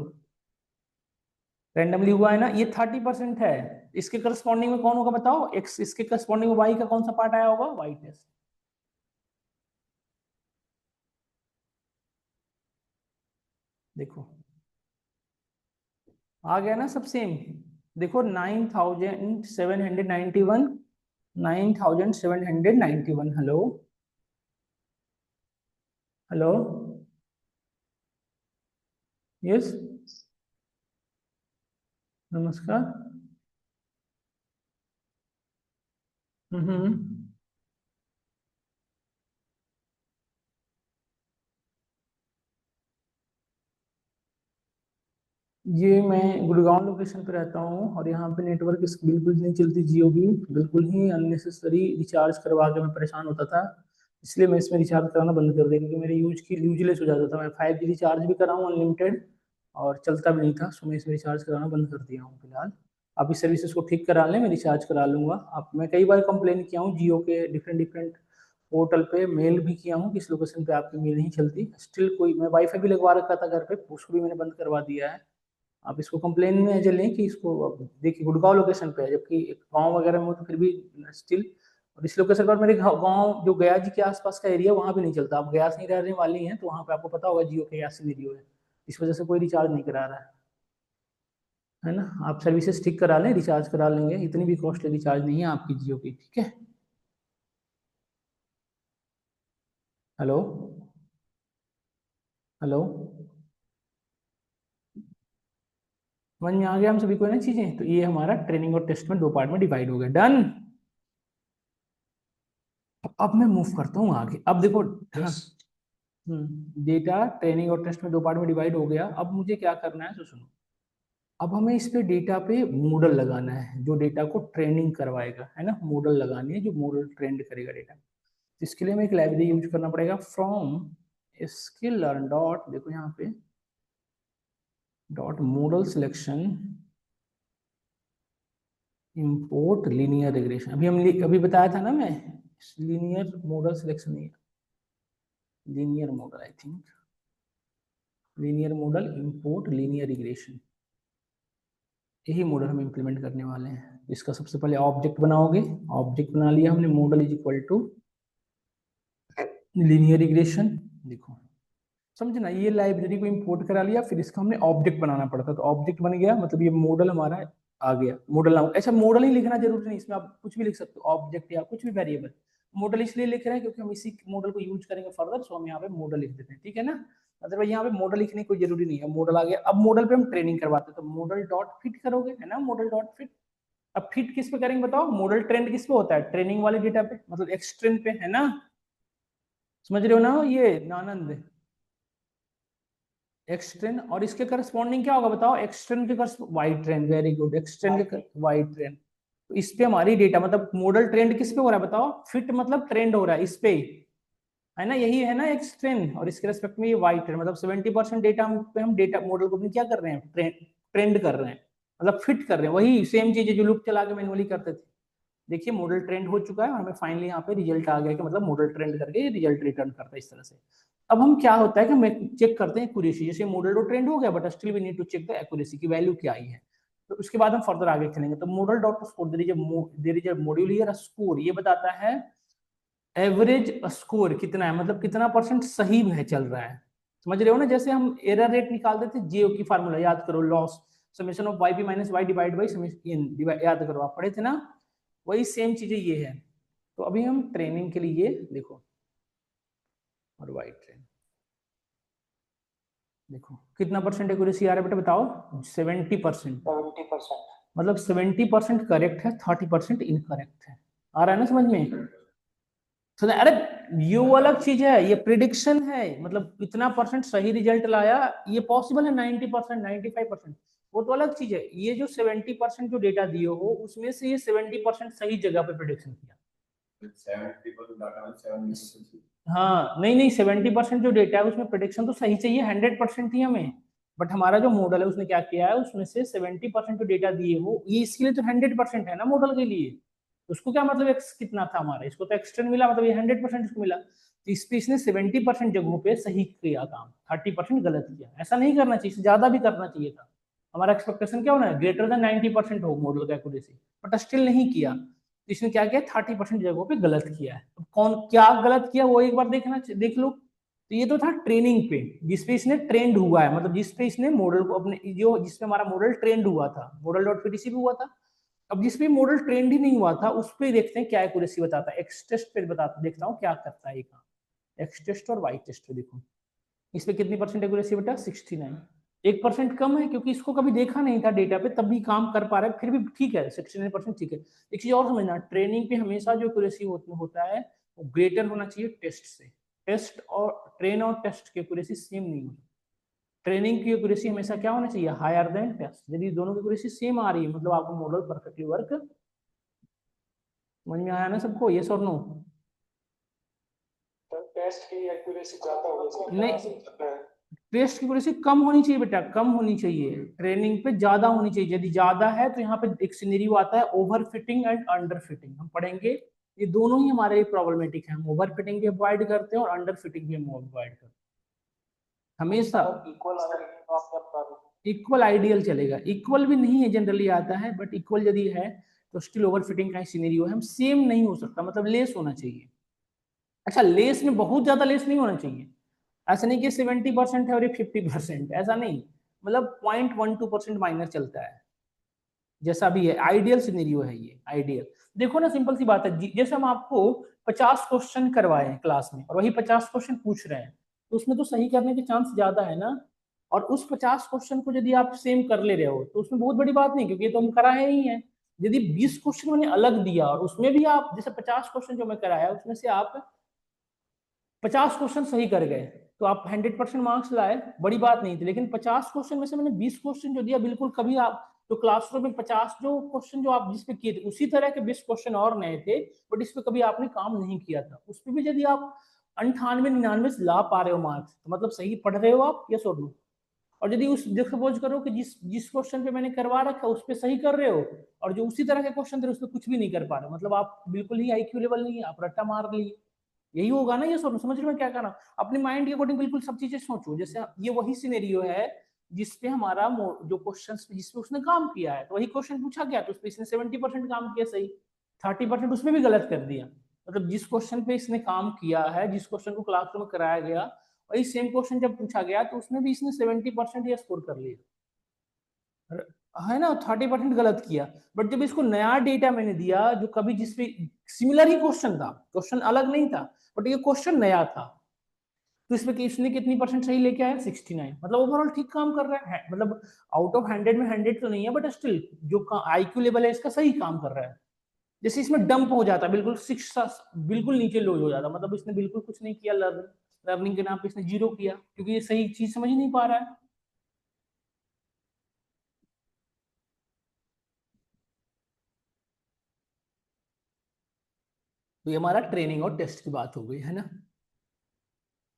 रैंडमली हुआ है ना, ये 30% है। इसके करस्पॉन्डिंग में कौन होगा बताओ, एक्स, इसके करस्पॉन्डिंग में वाई का कौन सा पार्ट आया होगा, वाई टेस्ट। देखो आ गया ना सब सेम। देखो 9,791, 9,791। हेलो हेलो, यस, नमस्कार। हम्म, ये मैं गुड़गांव लोकेशन पे रहता हूँ और यहाँ पे नेटवर्क बिल्कुल नहीं चलती, जियो की बिल्कुल ही अननेसेसरी रिचार्ज करवा के मैं परेशान होता था। इसलिए मैं इसमें रिचार्ज कराना बंद कर दिया, क्योंकि मेरे यूजलेस हो जाता था। मैं 5G रिचार्ज भी कराऊँ अनलिमिटेड और चलता भी नहीं था, सो मैं इसमें रिचार्ज कराना बंद कर दिया हूँ फिलहाल। आप इस सर्विसेज को ठीक करा लें, मैं रिचार्ज करा लूंगा। आप, मैं कई बार कंप्लेन किया हूँ जियो के डिफरेंट डिफरेंट पोर्टल पे, मेल भी किया हूँ, किस लोकेशन पे आपकी मेल नहीं चलती स्टिल। कोई, मैं वाईफाई भी लगवा रखा था घर पे, उसको भी मैंने बंद करवा दिया है। आप इसको कंप्लेन में चलें कि इसको, अब देखिए गुड़गांव लोकेशन पे है, जबकि गांव वगैरह में हो तो फिर भी स्टिल। और इस लोकेशन पर मेरे गांव जो गया जी के आसपास का एरिया, वहां भी नहीं चलता। आप गया नहीं रहने वाली हैं तो वहां पे आपको पता होगा जियो के या सिनेरियो है, इस वजह से कोई रिचार्ज नहीं करा रहा है ना। आप सर्विसेज ठीक करा लें, रिचार्ज करा लेंगे, इतनी भी कॉस्टली रिचार्ज नहीं है आपकी जियो की, ठीक है। हेलो हेलो, समझ में आ गया हम सभी को ना चीजें। तो ये हमारा ट्रेनिंग और टेस्ट में दो पार्ट में डिवाइड हो गया, डन। अब मैं मूव करता हूँ आगे, अब देखो। हाँ, Yes. डेटा ट्रेनिंग और टेस्ट में दो पार्ट में डिवाइड हो गया। अब मुझे क्या करना है तो सुनो, अब हमें इस पे डेटा पे मॉडल लगाना है जो डेटा को ट्रेनिंग करवाएगा, है ना। मॉडल लगानी है जो मॉडल ट्रेंड करेगा डेटा। इसके लिए हमें एक लाइब्रेरी यूज करना पड़ेगा, फ्रॉम स्किल लर्न डॉट, देखो यहाँ पे dot model selection import linear regression. अभी अभी बताया था ना मैं, लीनियर मॉडल सिलेक्शन नहीं, linear model I think, linear model import linear regression, यही मॉडल हम इम्प्लीमेंट करने वाले हैं। इसका सबसे पहले ऑब्जेक्ट बनाओगे, ऑब्जेक्ट बना लिया हमने, model is equal to linear regression. देखो समझना, ये लाइब्रेरी को इंपोर्ट करा लिया, फिर इसका हमने ऑब्जेक्ट बनाना पड़ता, तो ऑब्जेक्ट बन गया, मतलब ये मॉडल हमारा आ गया। मॉडल नाम, ऐसा मॉडल ही लिखना जरूरी नहीं, इसमें आप कुछ भी लिख सकते हो, ऑब्जेक्ट या कुछ भी वेरिएबल। मॉडल इसलिए लिख रहे हैं क्योंकि हम इसी मॉडल को यूज करेंगे फर्दर, सो हम यहाँ पे मॉडल लिख देते हैं, ठीक है ना। अदरवाइज यहाँ पे मॉडल लिखने की कोई जरूरी नहीं है, मॉडल आ गया। अब मॉडल पे हम ट्रेनिंग करवाते हैं, तो मॉडल डॉट फिट करोगे, है ना, मॉडल डॉट फिट। अब फिट किस पे करेंगे बताओ, मॉडल ट्रेंड किस पे होता है, ट्रेनिंग वाले डेटा पे, मतलब एक्स ट्रेंड पे, है ना। समझ रहे हो ना ये नानंद, एक्स ट्रेंड। और इसके करस्पॉन्डिंग क्या होगा बताओ, एक्स ट्रेंड के Y trained, very good, X trained के वाई ट्रेंड। तो इस पे हमारी डेटा, मतलब मॉडल ट्रेंड किस पे हो रहा है बताओ, फिट मतलब ट्रेंड हो रहा है इस पे, है ना, यही है ना एक्स ट्रेंड। और इसके रेस्पेक्ट में ये वाई ट्रेंड, मतलब 70% डेटा पे हम डेटा मॉडल को अपनी क्या कर रहे हैं, ट्रेंड कर रहे हैं, मतलब फिट कर रहे हैं। वही सेम चीज है जो लूप चला के मैनुअली करते थे। देखिए मॉडल ट्रेंड हो चुका है और हमें फाइनली यहाँ पे रिजल्ट आ गया कि मतलब मॉडल ट्रेंड करके रिजल्ट रिटर्न करता है इस तरह से। अब हम क्या होता है कि हम चेक करते हैं एक्यूरेसी, जैसे मॉडल तो ट्रेंड हो गया but still we need to check the accuracy की वैल्यू क्या आई है। तो उसके बाद हम फर्दर आगे चलेंगे। तो model dot score, there is a module here, score ये बताता है एवरेज स्कोर कितना है, मतलब कितना परसेंट सही है चल रहा है। समझ रहे हो ना, जैसे हम एरर रेट निकालते थे जीओ की फार्मूला, याद करो, loss summation of Y P minus Y divide by summation, याद करो, आप पढ़े थे ना, वही सेम चीजें ये है। तो अभी हम ट्रेनिंग के लिए देखो, और वाई ट्रेन देखो कितना परसेंट एक्यूरेसी आ रहा है बेटा बताओ, 70%। 70%, मतलब 70% करेक्ट है, 30% इनकरेक्ट है। आ रहा है ना समझ में। तो अरे ये वो अलग चीज है, ये प्रिडिक्शन है, मतलब इतना परसेंट सही रिजल्ट लाया, ये पॉसिबल है 90%, 95%, वो तो अलग चीज है। ये जो 70% जो डेटा दिए हो उसमें से ये 70% सही जगह पे प्रिडिक्शन किया। 70% डाटा, 70%। हाँ नहीं नहीं, 70% जो डेटा है उसमें प्रिडिक्शन तो सही चाहिए, 100% ही हमें। बट हमारा जो मॉडल है उसने क्या किया है, उसमें से 70% जो डेटा दिए हो, ये इसके लिए तो 100% है ना मॉडल के लिए, उसको क्या मतलब एक्स कितना था हमारा, इसको तो एक्सटर्न मिला, मतलब ये 100% इसको मिला, तो इस पे इसने 70% जगहों पे सही किया काम, 30% गलत किया। ऐसा नहीं करना चाहिए, ज्यादा भी करना चाहिए था। हमारा एक्सपेक्टेशन क्या होना है, ग्रेटर देन 90% हो मॉडल का एक्यूरेसी, बट स्टिल नहीं किया, तो इसने क्या किया, 30% जगहों पे गलत किया है। कौन क्या गलत किया वो एक बार देख लो। तो ये तो था ट्रेनिंग पे, जिसपे इसने ट्रेंड हुआ है, मतलब जिसपे इसने मॉडल को अपने जो जिसपे हमारा मॉडल ट्रेंड हुआ था, मॉडल डॉट पीटीसी पे हुआ था। अब जिसपे मॉडल ट्रेंड ही नहीं हुआ था उस पे देखते हैं क्या एक्यूरेसी बताता है, एक्स टेस्ट पे बताता, देखता हूँ क्या करता है ये काम। एक्स टेस्ट और वाई टेस्ट पे देखो, इस पे कितनी परसेंट एक्यूरेसी बेटा, 69। 1% कम है क्योंकि इसको कभी देखा नहीं था डेटा पे, तब भी काम कर पा रहा है, फिर भी ठीक है, 69% ठीक है। एक चीज और समझना, ट्रेनिंग पे हमेशा जो एक्यूरेसी होता है वो ग्रेटर होना चाहिए टेस्ट से। टेस्ट और ट्रेन और टेस्ट की एक्यूरेसी सेम नहीं होती, ट्रेनिंग की एक्यूरेसी हमेशा क्या होना चाहिए, हायर देन टेस्ट। यदि दोनों की एक्यूरेसी सेम आ रही है मतलब आपको मॉडल परफेक्टली वर्क, समझ में आया ना सबको, यस और नो? टेस्ट की एक्यूरेसी ज्यादा होनी चाहिए, नहीं, टेस्ट की एक्यूरेसी कम होनी चाहिए बेटा, कम होनी चाहिए, ट्रेनिंग पे ज्यादा होनी चाहिए। यदि ज्यादा है तो यहाँ पे एक सिनेरियो आता है over fitting and under fitting, हम पढ़ेंगे। ये दोनों ही हमारे लिए प्रॉब्लमेटिक है, हम ओवर फिटिंग भी अवॉइड करते हैं और अंडर फिटिंग भी हम अवॉइड करते हैं हमेशा। इक्वल आइडियल चलेगा, इक्वल भी नहीं है जनरली आता है, बट इक्वल यदि है तो स्टिल ओवर फिटिंग का सिनेरियो है, हम सेम नहीं हो सकता, मतलब लेस होना चाहिए। अच्छा, लेस में बहुत ज्यादा लेस नहीं होना चाहिए, ऐसा नहीं कि 70% है और ये 50%, ऐसा नहीं, मतलब 0.12% माइनस चलता है, जैसा भी है आइडियल सिनेरियो है ये, आइडियल। देखो ना सिंपल सी बात है, जैसे हम आपको 50 क्वेश्चन करवाए हैं क्लास में और वही 50 क्वेश्चन पूछ रहे हैं, तो उसमें तो सही करने के चांस ज्यादा है ना। और उस 50 क्वेश्चन को यदि आप सेम कर ले रहे हो तो उसमें बहुत बड़ी बात नहीं, क्योंकि ये तो हम कराए ही है। यदि 20 क्वेश्चन मैंने अलग दिया और उसमें भी आप जैसे 50 क्वेश्चन जो मैं कराया उसमें से आप 50 क्वेश्चन सही कर गए तो आप 100% मार्क्स लाए, बड़ी बात नहीं थी। लेकिन 50 क्वेश्चन में से मैंने 20 क्वेश्चन जो दिया बिल्कुल कभी आप, तो क्लासरूम में 50 जो क्वेश्चन जो आप जिसपे किए थे उसी तरह के 20 क्वेश्चन और नए थे, बट इस पे कभी आपने काम नहीं किया था, उस पर भी यदि आप 98-99 ला पा रहे हो मार्क्स, तो मतलब सही पढ़ रहे हो आप, यस और नो? और यदि उस सपोज करो कि जिस जिस क्वेश्चन पे मैंने करवा रखा उस पे सही कर रहे हो, और जो उसी तरह के क्वेश्चन थे उसमें कुछ भी नहीं कर पा रहे हो, मतलब आप बिल्कुल ही आईक्यू लेवल नहीं है, आप रट्टा मार लिए। यही होगा ना, ये समझ रहे हो क्या कहना? अपने माइंड के अकॉर्डिंग बिल्कुल सब चीजें सोचो, जैसे ये वही सिनेरियो है जिसपे हमारा जो क्वेश्चन जिसपे उसने काम किया है, तो वही क्वेश्चन पूछा गया तो उसपे इसने 70% काम किया सही, 30% उसमें भी गलत कर दिया। मतलब जिस क्वेश्चन पे इसने काम किया है, जिस क्वेश्चन को क्लासरूम में कराया गया, वही सेम क्वेश्चन जब पूछा गया तो उसमें भी इसने 70% या स्कोर कर लिया, है ना, 30% गलत किया। बट जब इसको नया डेटा मैंने दिया जो कभी जिसपे सिमिलर ही क्वेश्चन था, क्वेश्चन अलग नहीं था, बट ये क्वेश्चन नया था, तो इसमें इसने कितनी परसेंट सही लेके आया, 69, मतलब ओवरऑल ठीक काम कर रहा है, मतलब आउट ऑफ 100 में 100 तो नहीं है, बट स्टिल जो आईक्यू लेवल है इसका सही काम कर रहा है। जैसे इसमें डंप हो जाता, बिल्कुल 6 बिल्कुल नीचे लो हो जाता, मतलब इसने बिल्कुल कुछ नहीं किया, लर्निंग के नाम पे इसने 0 किया, क्योंकि ये सही चीज समझ नहीं पा रहा है। तो ये हमारा ट्रेनिंग और टेस्ट की बात हो गई है ना।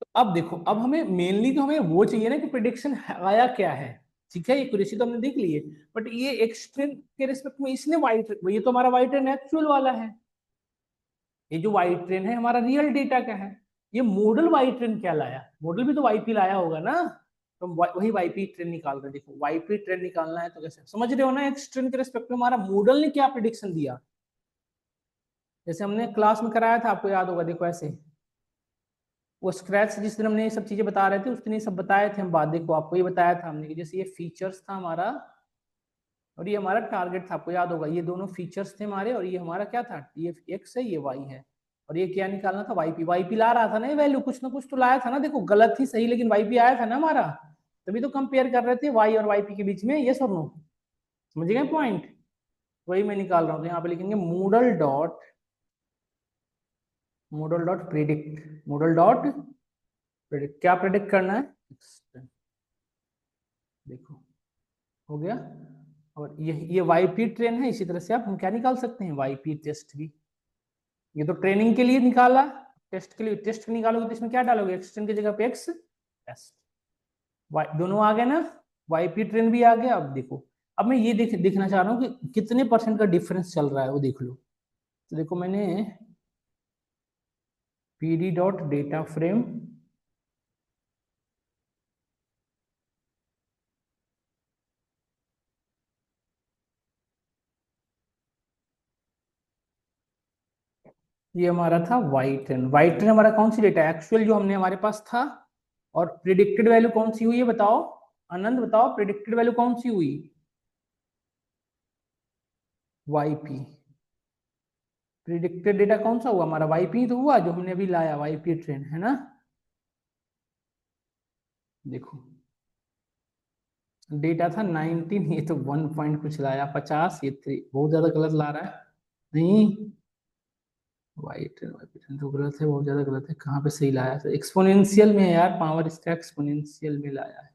तो अब देखो, अब हमें मेनली तो हमें वो चाहिए ना कि प्रिडिक्शन आया क्या है, ठीक है, एक्यूरेसी तो हमने देख ली है, बट ये एक्सट्रीम के रिस्पेक्ट में इसने वाइट, ये तो हमारा वाइट ट्रेन एक्चुअल वाला है, ये जो वाइट ट्रेन है हमारा रियल डेटा का है। ये मॉडल वाइट ट्रेन क्या लाया, मॉडल भी तो वाईपी लाया होगा ना, तो वही वाईपी ट्रेन निकाल रहे हैं। देखो वाईपी ट्रेन निकालना है तो कैसे, समझ रहे हो ना, एक्स ट्रेन के रिस्पेक्ट में हमारा मॉडल ने क्या प्रिडिक्शन दिया, जैसे हमने क्लास में कराया था, आपको याद होगा, देखो ऐसे वो स्क्रैच जिस दिन हमने ये सब चीजें बता रहे थे उस दिन ये सब बताए थे हम, बात देखो आपको ये बताया था हमने कि जैसे ये फीचर्स था हमारा और ये हमारा टारगेट था, आपको याद होगा, ये दोनों फीचर्स थे हमारे, और ये हमारा क्या था, ये एक्स है ये वाई है, और ये क्या निकालना था, वाईपी। वाईपी ला रहा था ना, ये वैल्यू कुछ ना कुछ तो लाया था ना, देखो गलत ही सही लेकिन वाईपी आया था ना हमारा, तभी तो कंपेयर कर रहे थे वाई और वाईपी के बीच में, ये और नो? समझ गए पॉइंट? वही मैं निकाल रहा हूँ, तो यहाँ पे लिखेंगे Moodle dot predict, Moodle dot predict, क्या प्रिडिक्ट करना है, देखो हो गया। और ये वाईपी ट्रेन है, इसी तरह से आप हम क्या निकाल सकते हैं, वाईपी टेस्ट भी, ये तो ट्रेनिंग के लिए निकाला, टेस्ट के लिए, टेस्ट निकालोगे तो इसमें क्या डालोगे, एक्सटेंड की जगह पे एक्स टेस्ट, दोनों आ गए ना। वाईपी ट्रेन भी आ गया। अब देखो, अब मैं ये देखना चाह रहा हूँ कि कितने परसेंट का डिफरेंस चल रहा है, वो देख लो। तो देखो मैंने पीडी डॉट डेटा फ्रेम ये हमारा था वाई ट्रेन हमारा कौन सी डेटा, एक्चुअल जो हमने हमारे पास था, और प्रिडिक्टेड वैल्यू कौन सी हुई है बताओ, आनंद बताओ, प्रिडिक्टेड वैल्यू कौन सी हुई, वाईपी। प्रिडिक्टेड डेटा कौन सा हुआ हमारा, वाईपी तो हुआ जो हमने अभी लाया, वाईपी ट्रेन है ना। देखो डेटा था 19, ये तो 1 पॉइंट कुछ लाया, 50, ये 3, बहुत ज्यादा गलत ला रहा है। नहीं, वाई ट्रेन तो गलत है, बहुत ज्यादा गलत है। कहाँ पे सही लाया है, एक्सपोनेंशियल में है यार, पावर इसका एक्सपोनेंशियल में लाया है।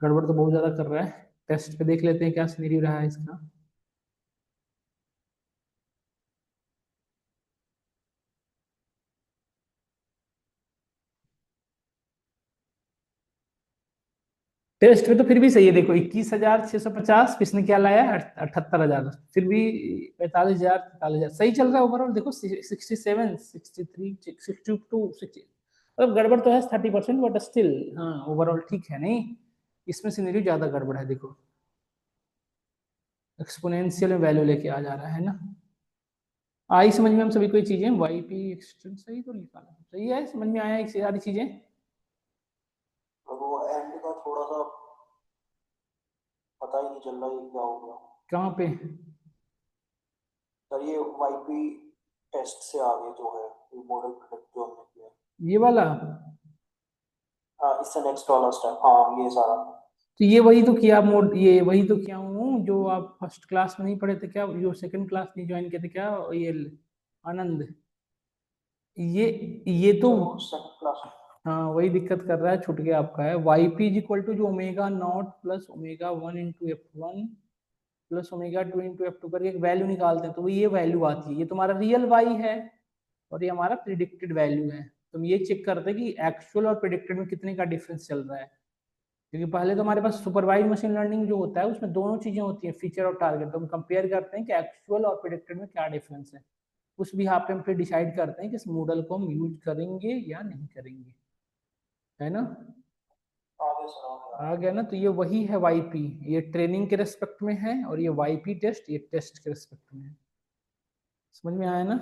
गड़बड़ तो बहुत ज्यादा कर रहा है। टेस्ट पे देख लेते हैं क्या सिनेरियो रहा है इसका। टेस्ट में तो फिर भी सही है, देखो 21,650, किसने क्या लाया, 78,000, फिर भी 45,000, 43,000 सही चल रहा है ओवरऑल। देखो 67, 63, 62, 60, मतलब गड़बड़ तो है 30%, बट स्टिल हाँ ओवरऑल ठीक है। नहीं, इसमें सिनेरियो ज्यादा गड़बड़ है, देखो एक्सपोनेंशियल में वैल्यू लेके आ जा रहा है ना। आई समझ में हम सभी को ये चीजें, वाई पी एक्सटेंड सही तो निकाला, सही है, समझ में आया एक से सारी चीजें। अब वो एंड का थोड़ा सा पता ही नहीं चल रहा ये क्या हो गया। कहाँ पे, सर ये वाईपी टेस्ट से आगे जो है, ये मॉडल प्रोडक्ट जो हमने किया ये वाला, हाँ इससे नेक्स्ट वाला स्टेप, हाँ ये सारा। तो ये वही तो किया मोड, ये वही तो किया हूँ जो आप फर्स्ट क्लास में नहीं पढ़े थे क्या, जो सेकंड क्लास नहीं ज्वाइन किए थे क्या, ये आनंद, ये ये तो सर वो सेकंड क्लास। हाँ वही दिक्कत कर रहा है, छूट गया आपका है। Y P is equal to जो omega not plus omega 1 into F1 plus omega 2 into F2 करके एक वैल्यू निकालते हैं, तो ये वैल्यू आती है, ये तुम्हारा रियल वाई है और ये हमारा प्रिडिक्टेड वैल्यू है। तुम ये चेक करते हैं कि एक्चुअल और प्रिडिक्टेड में कितने का डिफरेंस चल रहा है, क्योंकि पहले तो हमारे पास सुपरवाइज मशीन लर्निंग जो होता है उसमें दोनों चीजें होती हैं, फीचर और टारगेट, तो हम कंपेयर करते हैं कि एक्चुअल और प्रिडिक्टेड में क्या डिफरेंस है। उस भी यहाँ पे हम फिर डिसाइड करते हैं कि इस मॉडल को हम यूज करेंगे या नहीं करेंगे, है ना। आगे सर आगे। आ गया ना, तो ये वही है वाईपी, ये ट्रेनिंग के रेस्पेक्ट में है, और ये वाईपी टेस्ट ये टेस्ट के रेस्पेक्ट में है। समझ में आया ना,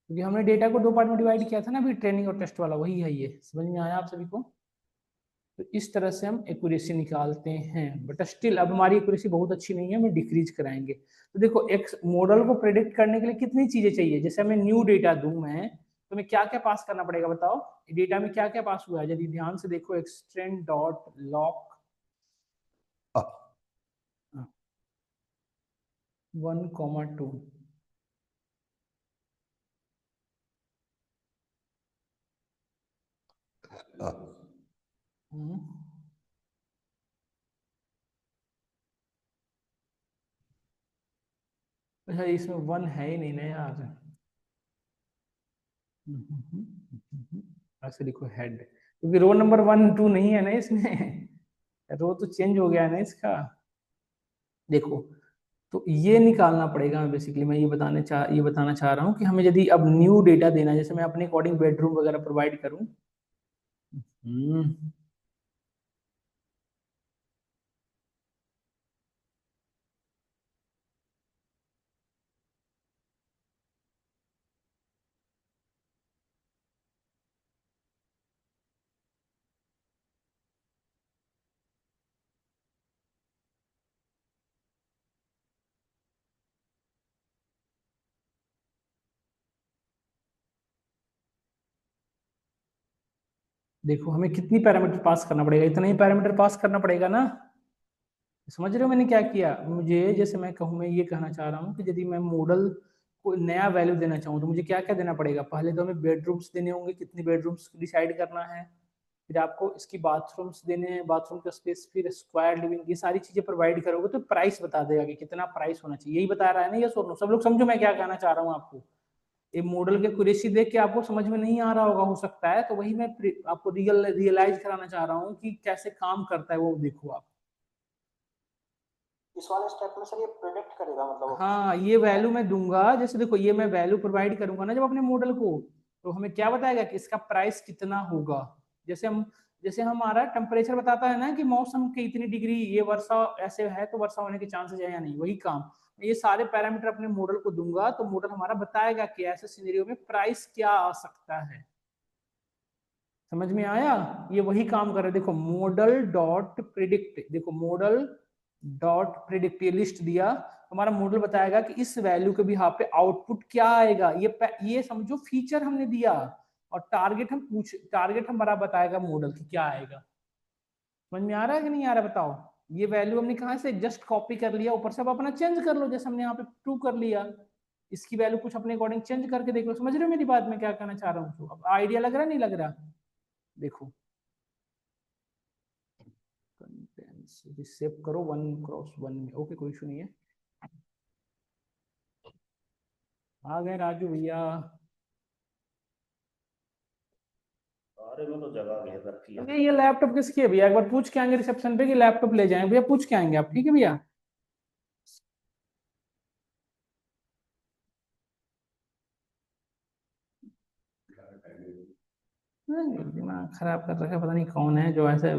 क्योंकि हमने डेटा को दो पार्ट में डिवाइड किया था ना अभी, ट्रेनिंग और टेस्ट वाला, वही है ये। समझ में आया आप सभी को। तो इस तरह से हम एक्यूरेसी निकालते हैं, बट स्टिल अब हमारी एक्यूरेसी बहुत अच्छी नहीं है, हमें डिक्रीज कराएंगे। तो देखो एक मॉडल को प्रेडिक्ट करने के लिए कितनी चीजें चाहिए, जैसे हमें न्यू डेटा दूं मैं, तो मैं क्या क्या पास करना पड़ेगा बताओ, डेटा में क्या क्या पास हुआ है, यदि ध्यान से देखो, एक्सटेंड डॉट लॉक 1,2, अच्छा इसमें 1 है ही नहीं ना यार, ऐसे लिखो हेड, क्योंकि रो नंबर 1 2 नहीं है ना इसमें, रो तो चेंज हो गया है ना इसका। देखो तो ये निकालना पड़ेगा, बेसिकली मैं ये बताना चाह रहा हूँ कि हमें यदि अब न्यू डेटा देना है, जैसे मैं अपने अकॉर्डिंग बेडरूम वगैरह प्रोवाइड करूँ। हम्म, देखो हमें कितनी पैरामीटर पास करना पड़ेगा, इतना ही पैरामीटर पास करना पड़ेगा ना। समझ रहे हो मैंने क्या किया, मुझे जैसे मैं कहूँ, मैं ये कहना चाह रहा हूँ कि यदि मैं मॉडल को नया वैल्यू देना चाहूँ तो मुझे क्या क्या देना पड़ेगा, पहले तो हमें बेडरूम्स देने होंगे, कितनी बेडरूम्स डिसाइड करना है, फिर आपको इसकी बाथरूम्स देने हैं, बाथरूम का स्पेस, फिर स्क्वायर लिविंग, ये सारी चीजें प्रोवाइड करोगे तो प्राइस बता देगा कि कितना प्राइस होना चाहिए, यही बता रहा है ना ये सोनो, सब लोग समझो मैं क्या कहना चाह रहा हूँ आपको। ये मॉडल के एक्यूरेसी देख के आपको समझ में नहीं आ रहा होगा, हो सकता है, तो वही मैं आपको रियलाइज कराना चाह रहा हूँ कि कैसे काम करता है वो, देखो आप। इस वाले स्टेप में सर ये प्रेडिक्ट करेगा मतलब। हाँ, ये वैल्यू मैं दूंगा, जैसे देखो ये मैं वैल्यू प्रोवाइड करूंगा ना जब अपने मॉडल को, तो हमें क्या बताएगा कि इसका प्राइस कितना होगा। जैसे हमारा टेम्परेचर बताता है ना कि मौसम की इतनी डिग्री, ये वर्षा ऐसे है तो वर्षा होने के चांसेस है या नहीं, वही काम ये सारे पैरामीटर अपने मॉडल को दूंगा तो मॉडल हमारा बताएगा कि ऐसे सिनेरियो में प्राइस क्या आ सकता है। समझ में आया? ये वही काम कर रहे हैं। देखो मॉडल डॉट प्रिडिक्ट, देखो मॉडल डॉट प्रिडिक्ट, ये लिस्ट दिया, हमारा मॉडल बताएगा कि इस वैल्यू के भी यहाँ पे आउटपुट क्या आएगा। ये समझो फीचर हमने दिया, और टारगेट हमारा बताएगा मॉडल की क्या आएगा। समझ में आ रहा है कि नहीं आ रहा बताओ? ये वैल्यू हमने कहा से जस्ट कॉपी कर लिया, ऊपर से आप अपना चेंज कर लो, जैसे हमने यहाँ पे प्रूव कर लिया। इसकी वैल्यू कुछ अपने अकॉर्डिंग चेंज करके देख लो। समझ रहे हो मेरी बात में क्या कहना चाह रहा हूँ? अब आइडिया लग रहा नहीं लग रहा? देखो कंटेंट्स सेव करो 1x1 में, ओके कोई इशू नहीं है। आ गए राजू भैया। अरे मैं तो जगह घेर रखी है। ये लैपटॉप किसकी है भैया? एक बार पूछ के आएंगे रिसेप्शन पे कि लैपटॉप ले जाएं भैया, पूछ के आएंगे आप, ठीक है भैया? दिमाग खराब कर रखा है, पता नहीं कौन है जो ऐसे,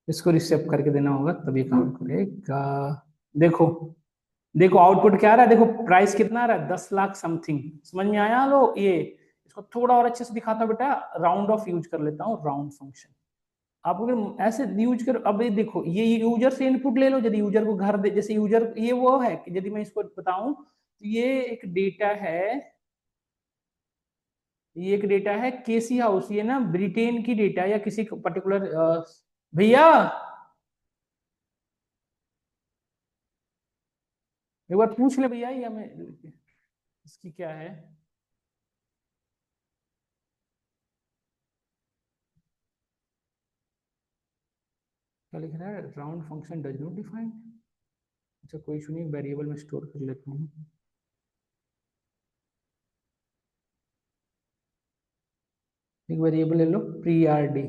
इसको रिसेप्ट करके देना होगा तभी काम करेगा। देखो देखो आउटपुट क्या आ रहा है, देखो प्राइस कितना आ रहा है, 10 लाख समथिंग। समझ में आया लो? ये इसको थोड़ा और अच्छे से दिखाता हूँ बेटा, राउंड ऑफ यूज कर लेता हूँ, राउंड फंक्शन। आप अगर ऐसे यूज करो, अब ये देखो ये यूजर से इनपुट ले लो, यदि यूजर को घर दे, जैसे यूजर ये वो है कि यदि मैं इसको बताऊं तो ये एक डेटा है, ये एक डेटा है केसी हाउस, ये ना ब्रिटेन की डेटा या किसी पर्टिकुलर, भैया एक बार पूछ ले भैया, ये हमें इसकी क्या है। क्या लिख रहा है? Round function does not define. अच्छा कोई इशू नहीं, वेरिएबल में स्टोर कर लेता हूँ। एक वेरिएबल ले लो पीआरडी,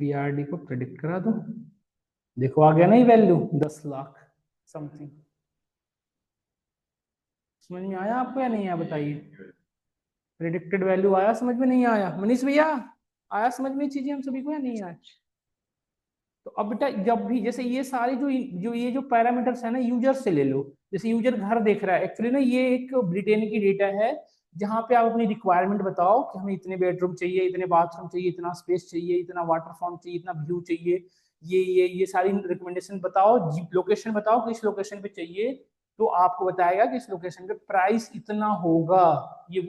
पीआरडी को प्रेडिक्ट करा दो। देखो आ गया नहीं वैल्यू 10 लाख समथिंग। समझ में आया आपको या नहीं आया बताइए? प्रिडिक्टेड वैल्यू आया समझ में? नहीं आया मनीष भैया? आया समझ में चीजें हम सभी को या नहीं आया? तो अब बेटा जब भी जैसे ये सारे जो पैरामीटर्स है ना, यूजर से ले लो। जैसे यूजर घर देख रहा है, एक्चुअली ना ये एक ब्रिटेन की डेटा है, जहाँ पे आप अपनी रिक्वायरमेंट बताओ कि हमें इतने बेडरूम चाहिए, इतने बाथरूम चाहिए, इतना स्पेस चाहिए, इतना वाटर फ्रंट चाहिए, इतना व्यू चाहिए, ये सारी रिकमेंडेशन बताओ, लोकेशन बताओ कि इस लोकेशन पे चाहिए, तो आपको बताएगा कि इस लोकेशन पे प्राइस इतना होगा। ये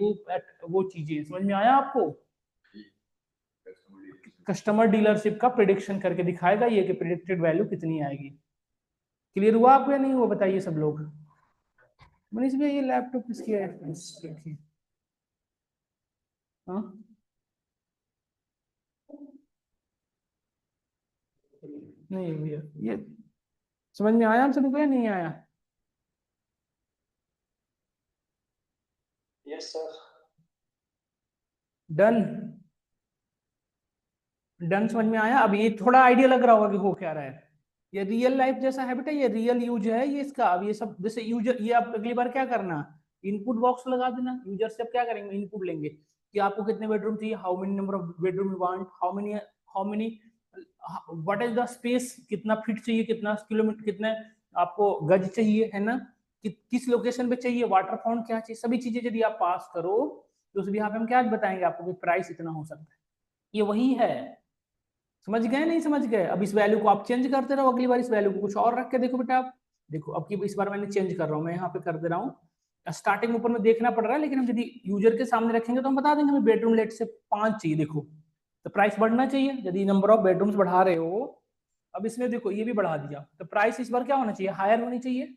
वो चीजें समझ में आया आपको? कस्टमर डीलरशिप का प्रिडिक्शन करके दिखाएगा ये कि प्रिडिक्टेड वैल्यू कितनी आएगी। क्लियर हुआ आपको या नहीं हुआ बताइए सब लोग? मनीष भैया ये लैपटॉप किसकी है? देखिए हाँ, नहीं भैया ये समझ में आया हम सभी को या नहीं आया? Yes sir. डन, डन समझ में आया? अब ये थोड़ा आइडिया लग रहा होगा कि हो क्या रहा है। ये रियल लाइफ जैसा है बेटा, ये रियल यूज है ये इसका। अब ये सब जैसे यूजर, ये आप अगली बार क्या करना, इनपुट बॉक्स लगा देना। यूजर से अब क्या करेंगे, इनपुट लेंगे कि आपको कितने बेडरूम चाहिए, how many number of bedroom you want, how many what is the space, कितना फीट चाहिए, कितना किलोमीटर, कितने आपको गज चाहिए, है ना, किस लोकेशन पे चाहिए, वाटर फ्रंट क्या चाहिए, सभी चीजें यदि आप पास करो तो उस यहाँ पे हम क्या बताएंगे आपको कि प्राइस इतना हो सकता है। ये वही है। समझ गए नहीं समझ गए? अब इस वैल्यू को आप चेंज करते रहो, अगली बार इस वैल्यू को कुछ और रख के देखो बेटा आप। देखो अब की इस बार मैंने चेंज कर रहा हूँ, मैं यहाँ पे कर दे रहा हूँ, स्टार्टिंग ऊपर में देखना पड़ रहा है, लेकिन हम यदि यूजर के सामने रखेंगे तो हम बता देंगे हमें बेडरूम लेट से 5 चाहिए। देखो तो प्राइस बढ़ना चाहिए, यदि नंबर ऑफ बेडरूम्स बढ़ा रहे हो। अब इसमें देखो ये भी बढ़ा दिया, तो प्राइस इस बार क्या होना चाहिए, हायर होनी चाहिए।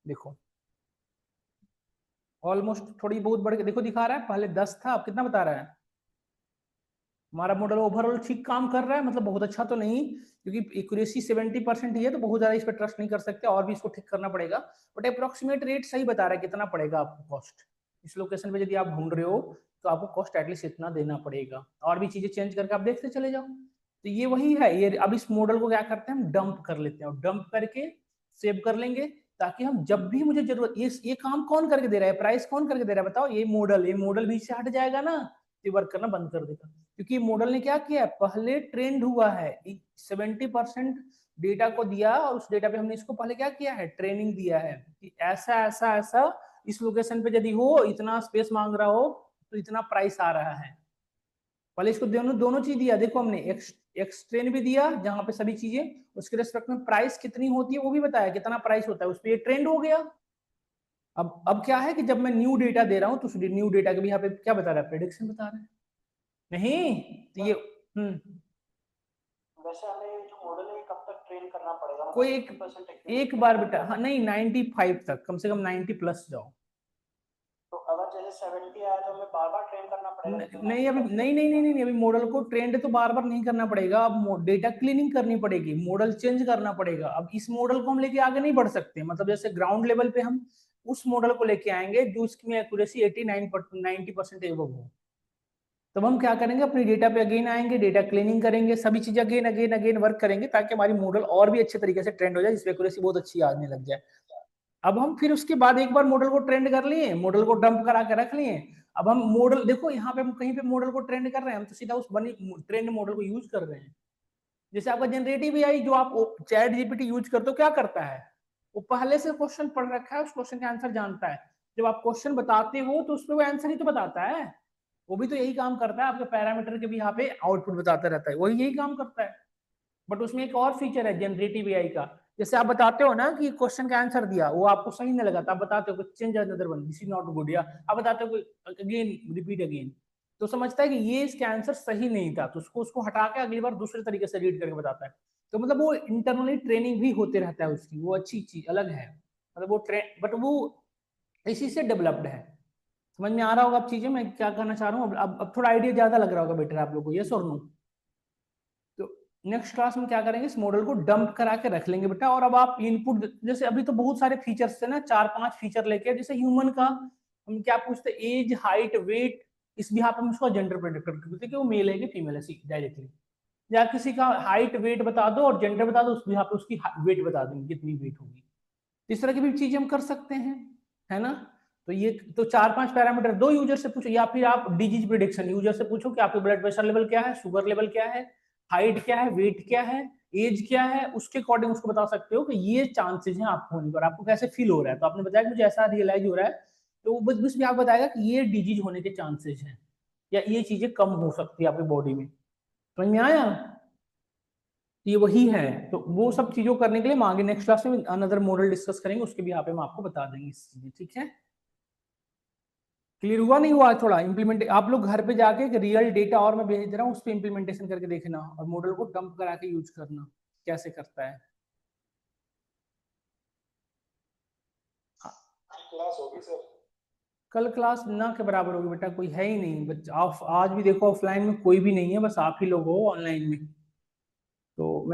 देखो ऑलमोस्ट थोड़ी बहुत बढ़ के देखो दिखा रहा है, पहले 10 था, अब कितना बता रहा है? हमारा मॉडल ओवरऑल ठीक काम कर रहा है, मतलब बहुत अच्छा तो नहीं, क्योंकि एक्यूरेसी 70% ही है, तो बहुत ज्यादा इस पर ट्रस्ट नहीं कर सकते, और भी इसको ठीक करना पड़ेगा। बट अप्रोक्सीमेट रेट सही बता रहा है कितना पड़ेगा आपको कॉस्ट। इस लोकेशन पे यदि आप ढूंढ रहे हो तो आपको कॉस्ट एटलीस्ट इतना देना पड़ेगा, और भी चीजें चेंज करके आप देखते चले जाओ। तो ये वही है, ये अब इस मॉडल को क्या करते हैं हम डंप कर लेते हैं, और डंप करके सेव कर लेंगे, ताकि हम जब भी मुझे जरूरत, ये काम कौन करके दे रहा है, प्राइस कौन करके दे रहा है बताओ, ये मॉडल बीच से हट जाएगा ना, ये वर्क करना बंद कर देगा। क्योंकि मॉडल ने क्या किया है, पहले ट्रेंड हुआ है, 70% डेटा को दिया, और उस डेटा पे हमने इसको पहले क्या किया है, ट्रेनिंग दिया है कि ऐसा ऐसा ऐसा इस लोकेशन पे यदि हो, इतना स्पेस मांग रहा हो तो इतना प्राइस आ रहा है। पहले इसको दोनों चीज दिया, देखो हमने एक्स ट्रेन भी दिया जहां पे सभी चीजें, उसके रेस्पेक्ट में प्राइस कितनी होती है वो भी बताया, कितना प्राइस होता है, उस पर ये ट्रेंड हो गया। अब क्या है कि जब मैं न्यू डेटा दे रहा हूँ तो न्यू डेटा के भी यहाँ पे क्या बता रहा है, प्रेडिक्शन बता रहा है, नहीं तो ये वैसे हमें जो मॉडल है कब तक ट्रेन करना पड़ेगा, कोई मतलब एक बार बेटा, हाँ नहीं 95 तक, कम से कम 90 प्लस जाओ। तो अगर जैसे 70 आया तो हमें बार बार ट्रेन करना पड़ेगा? नहीं अभी नहीं, अभी मॉडल को ट्रेंड तो बार बार नहीं करना पड़ेगा, अब डेटा क्लीनिंग करनी पड़ेगी, मॉडल चेंज करना पड़ेगा। अब इस मॉडल को हम लेके आगे नहीं बढ़ सकते, मतलब जैसे ग्राउंड लेवल पे हम उस मॉडल को लेके आएंगे जो इसकी एक्यूरेसी 89-90% एबव हो। तब हम क्या करेंगे, अपने डेटा पे अगेन आएंगे, डेटा क्लीनिंग करेंगे, सभी चीजें अगेन अगेन अगेन वर्क करेंगे, ताकि हमारी मॉडल और भी अच्छे तरीके से ट्रेंड हो जाए, जिसपे एक्यूरेसी बहुत अच्छी आने लग जाए। अब हम फिर उसके बाद एक बार मॉडल को ट्रेंड कर लिए, मॉडल को डंप करा के रख लिए, अब हम मॉडल देखो यहाँ पे हम कहीं पे मॉडल को ट्रेंड कर रहे हैं, हम तो सीधा उस बनी ट्रेंड मॉडल को यूज कर रहे हैं। जैसे आपका जनरेटिव एआई जो आप चैट जीपीटी यूज करते हो, क्या करता है, वो पहले से क्वेश्चन पढ़ रखा है, उस क्वेश्चन का आंसर जानता है, जब आप क्वेश्चन बताते हो तो उस पर वो आंसर ही तो बताता है, वो भी तो यही काम करता है, आपके पैरामीटर के भी यहाँ पे आउटपुट बताता रहता है, वही यही काम करता है। बट उसमें एक और फीचर है जनरेटिव एआई का, जैसे आप बताते हो ना कि क्वेश्चन का आंसर दिया, वो आपको सही नहीं लगा, आप बताते हो change another one, this is not good, या आप बताते हो अगेन रिपीट अगेन, तो समझता है कि ये इसका आंसर सही नहीं था, तो उसको हटा के अगली बार दूसरे तरीके से रीड करके बताता है। तो मतलब वो इंटरनली ट्रेनिंग भी होते रहता है उसकी, वो अच्छी चीज अलग है, मतलब वो बट वो इसी से डेवलप्ड है। समझ में आ रहा होगा अब चीजें मैं क्या कहना चाह रहा हूँ, अब थोड़ा आइडिया ज्यादा लग रहा होगा बेटर आप लोगों को, यस और नो। तो नेक्स्ट क्लास में क्या करेंगे, इस मॉडल को डंप करा के रख लेंगे बेटा, और अब आप इनपुट, जैसे अभी तो बहुत सारे फीचर्स थे ना, 4-5 फीचर लेके, जैसे ह्यूमन का हम क्या पूछते, एज हाइट वेट, इस भी हम उसका जेंडर प्रेडिक्ट कर सकते कि वो मेल है कि फीमेल है डायरेक्टली, या किसी का हाइट वेट बता दो और जेंडर बता दो, उस भी उसकी वेट बता देंगे कितनी वेट होगी। इस तरह की भी चीजें हम कर सकते हैं, है ना। तो ये तो 4-5 पैरामीटर, दो यूजर से पूछो, या फिर आप डिजीज प्रिडिक्शन यूजर से पूछो कि आपके ब्लड प्रेशर लेवल क्या है, शुगर लेवल क्या है, हाइट क्या है, वेट क्या है, एज क्या है, उसके अकॉर्डिंग उसको बता सकते हो कि ये चांसेस हैं आपको होने का, आपको कैसे फील हो रहा है, तो आपने बताया कि मुझे ऐसा रियलाइज हो रहा है, तो बस बस भी आप बताएगा कि ये डिजीज होने के चांसेस हैं, या ये चीजें कम हो सकती है आपकी बॉडी में। समझ में आया, ये वही है। तो वो सब चीजों करने के लिए हम आगे नेक्स्ट क्लास में अनदर मॉडल डिस्कस करेंगे, उसके भी यहाँ पे हम आपको बता देंगे इस चीजें, ठीक है। क्लियर हुआ नहीं हुआ, थोड़ा इंप्लीमेंट आप लोग घर पे जाके रियल डेटा और मैं भेज दे रहा हूँ, उस पर इंप्लीमेंटेशन करके देखना, और मॉडल को डंप करा के यूज करना कैसे करता है। क्लास होगी सर? कल क्लास ना के बराबर होगी बेटा, कोई है ही नहीं, बच्चा आज भी देखो ऑफलाइन में कोई भी नहीं है, बस आप ही लोग हो ऑनलाइन में, तो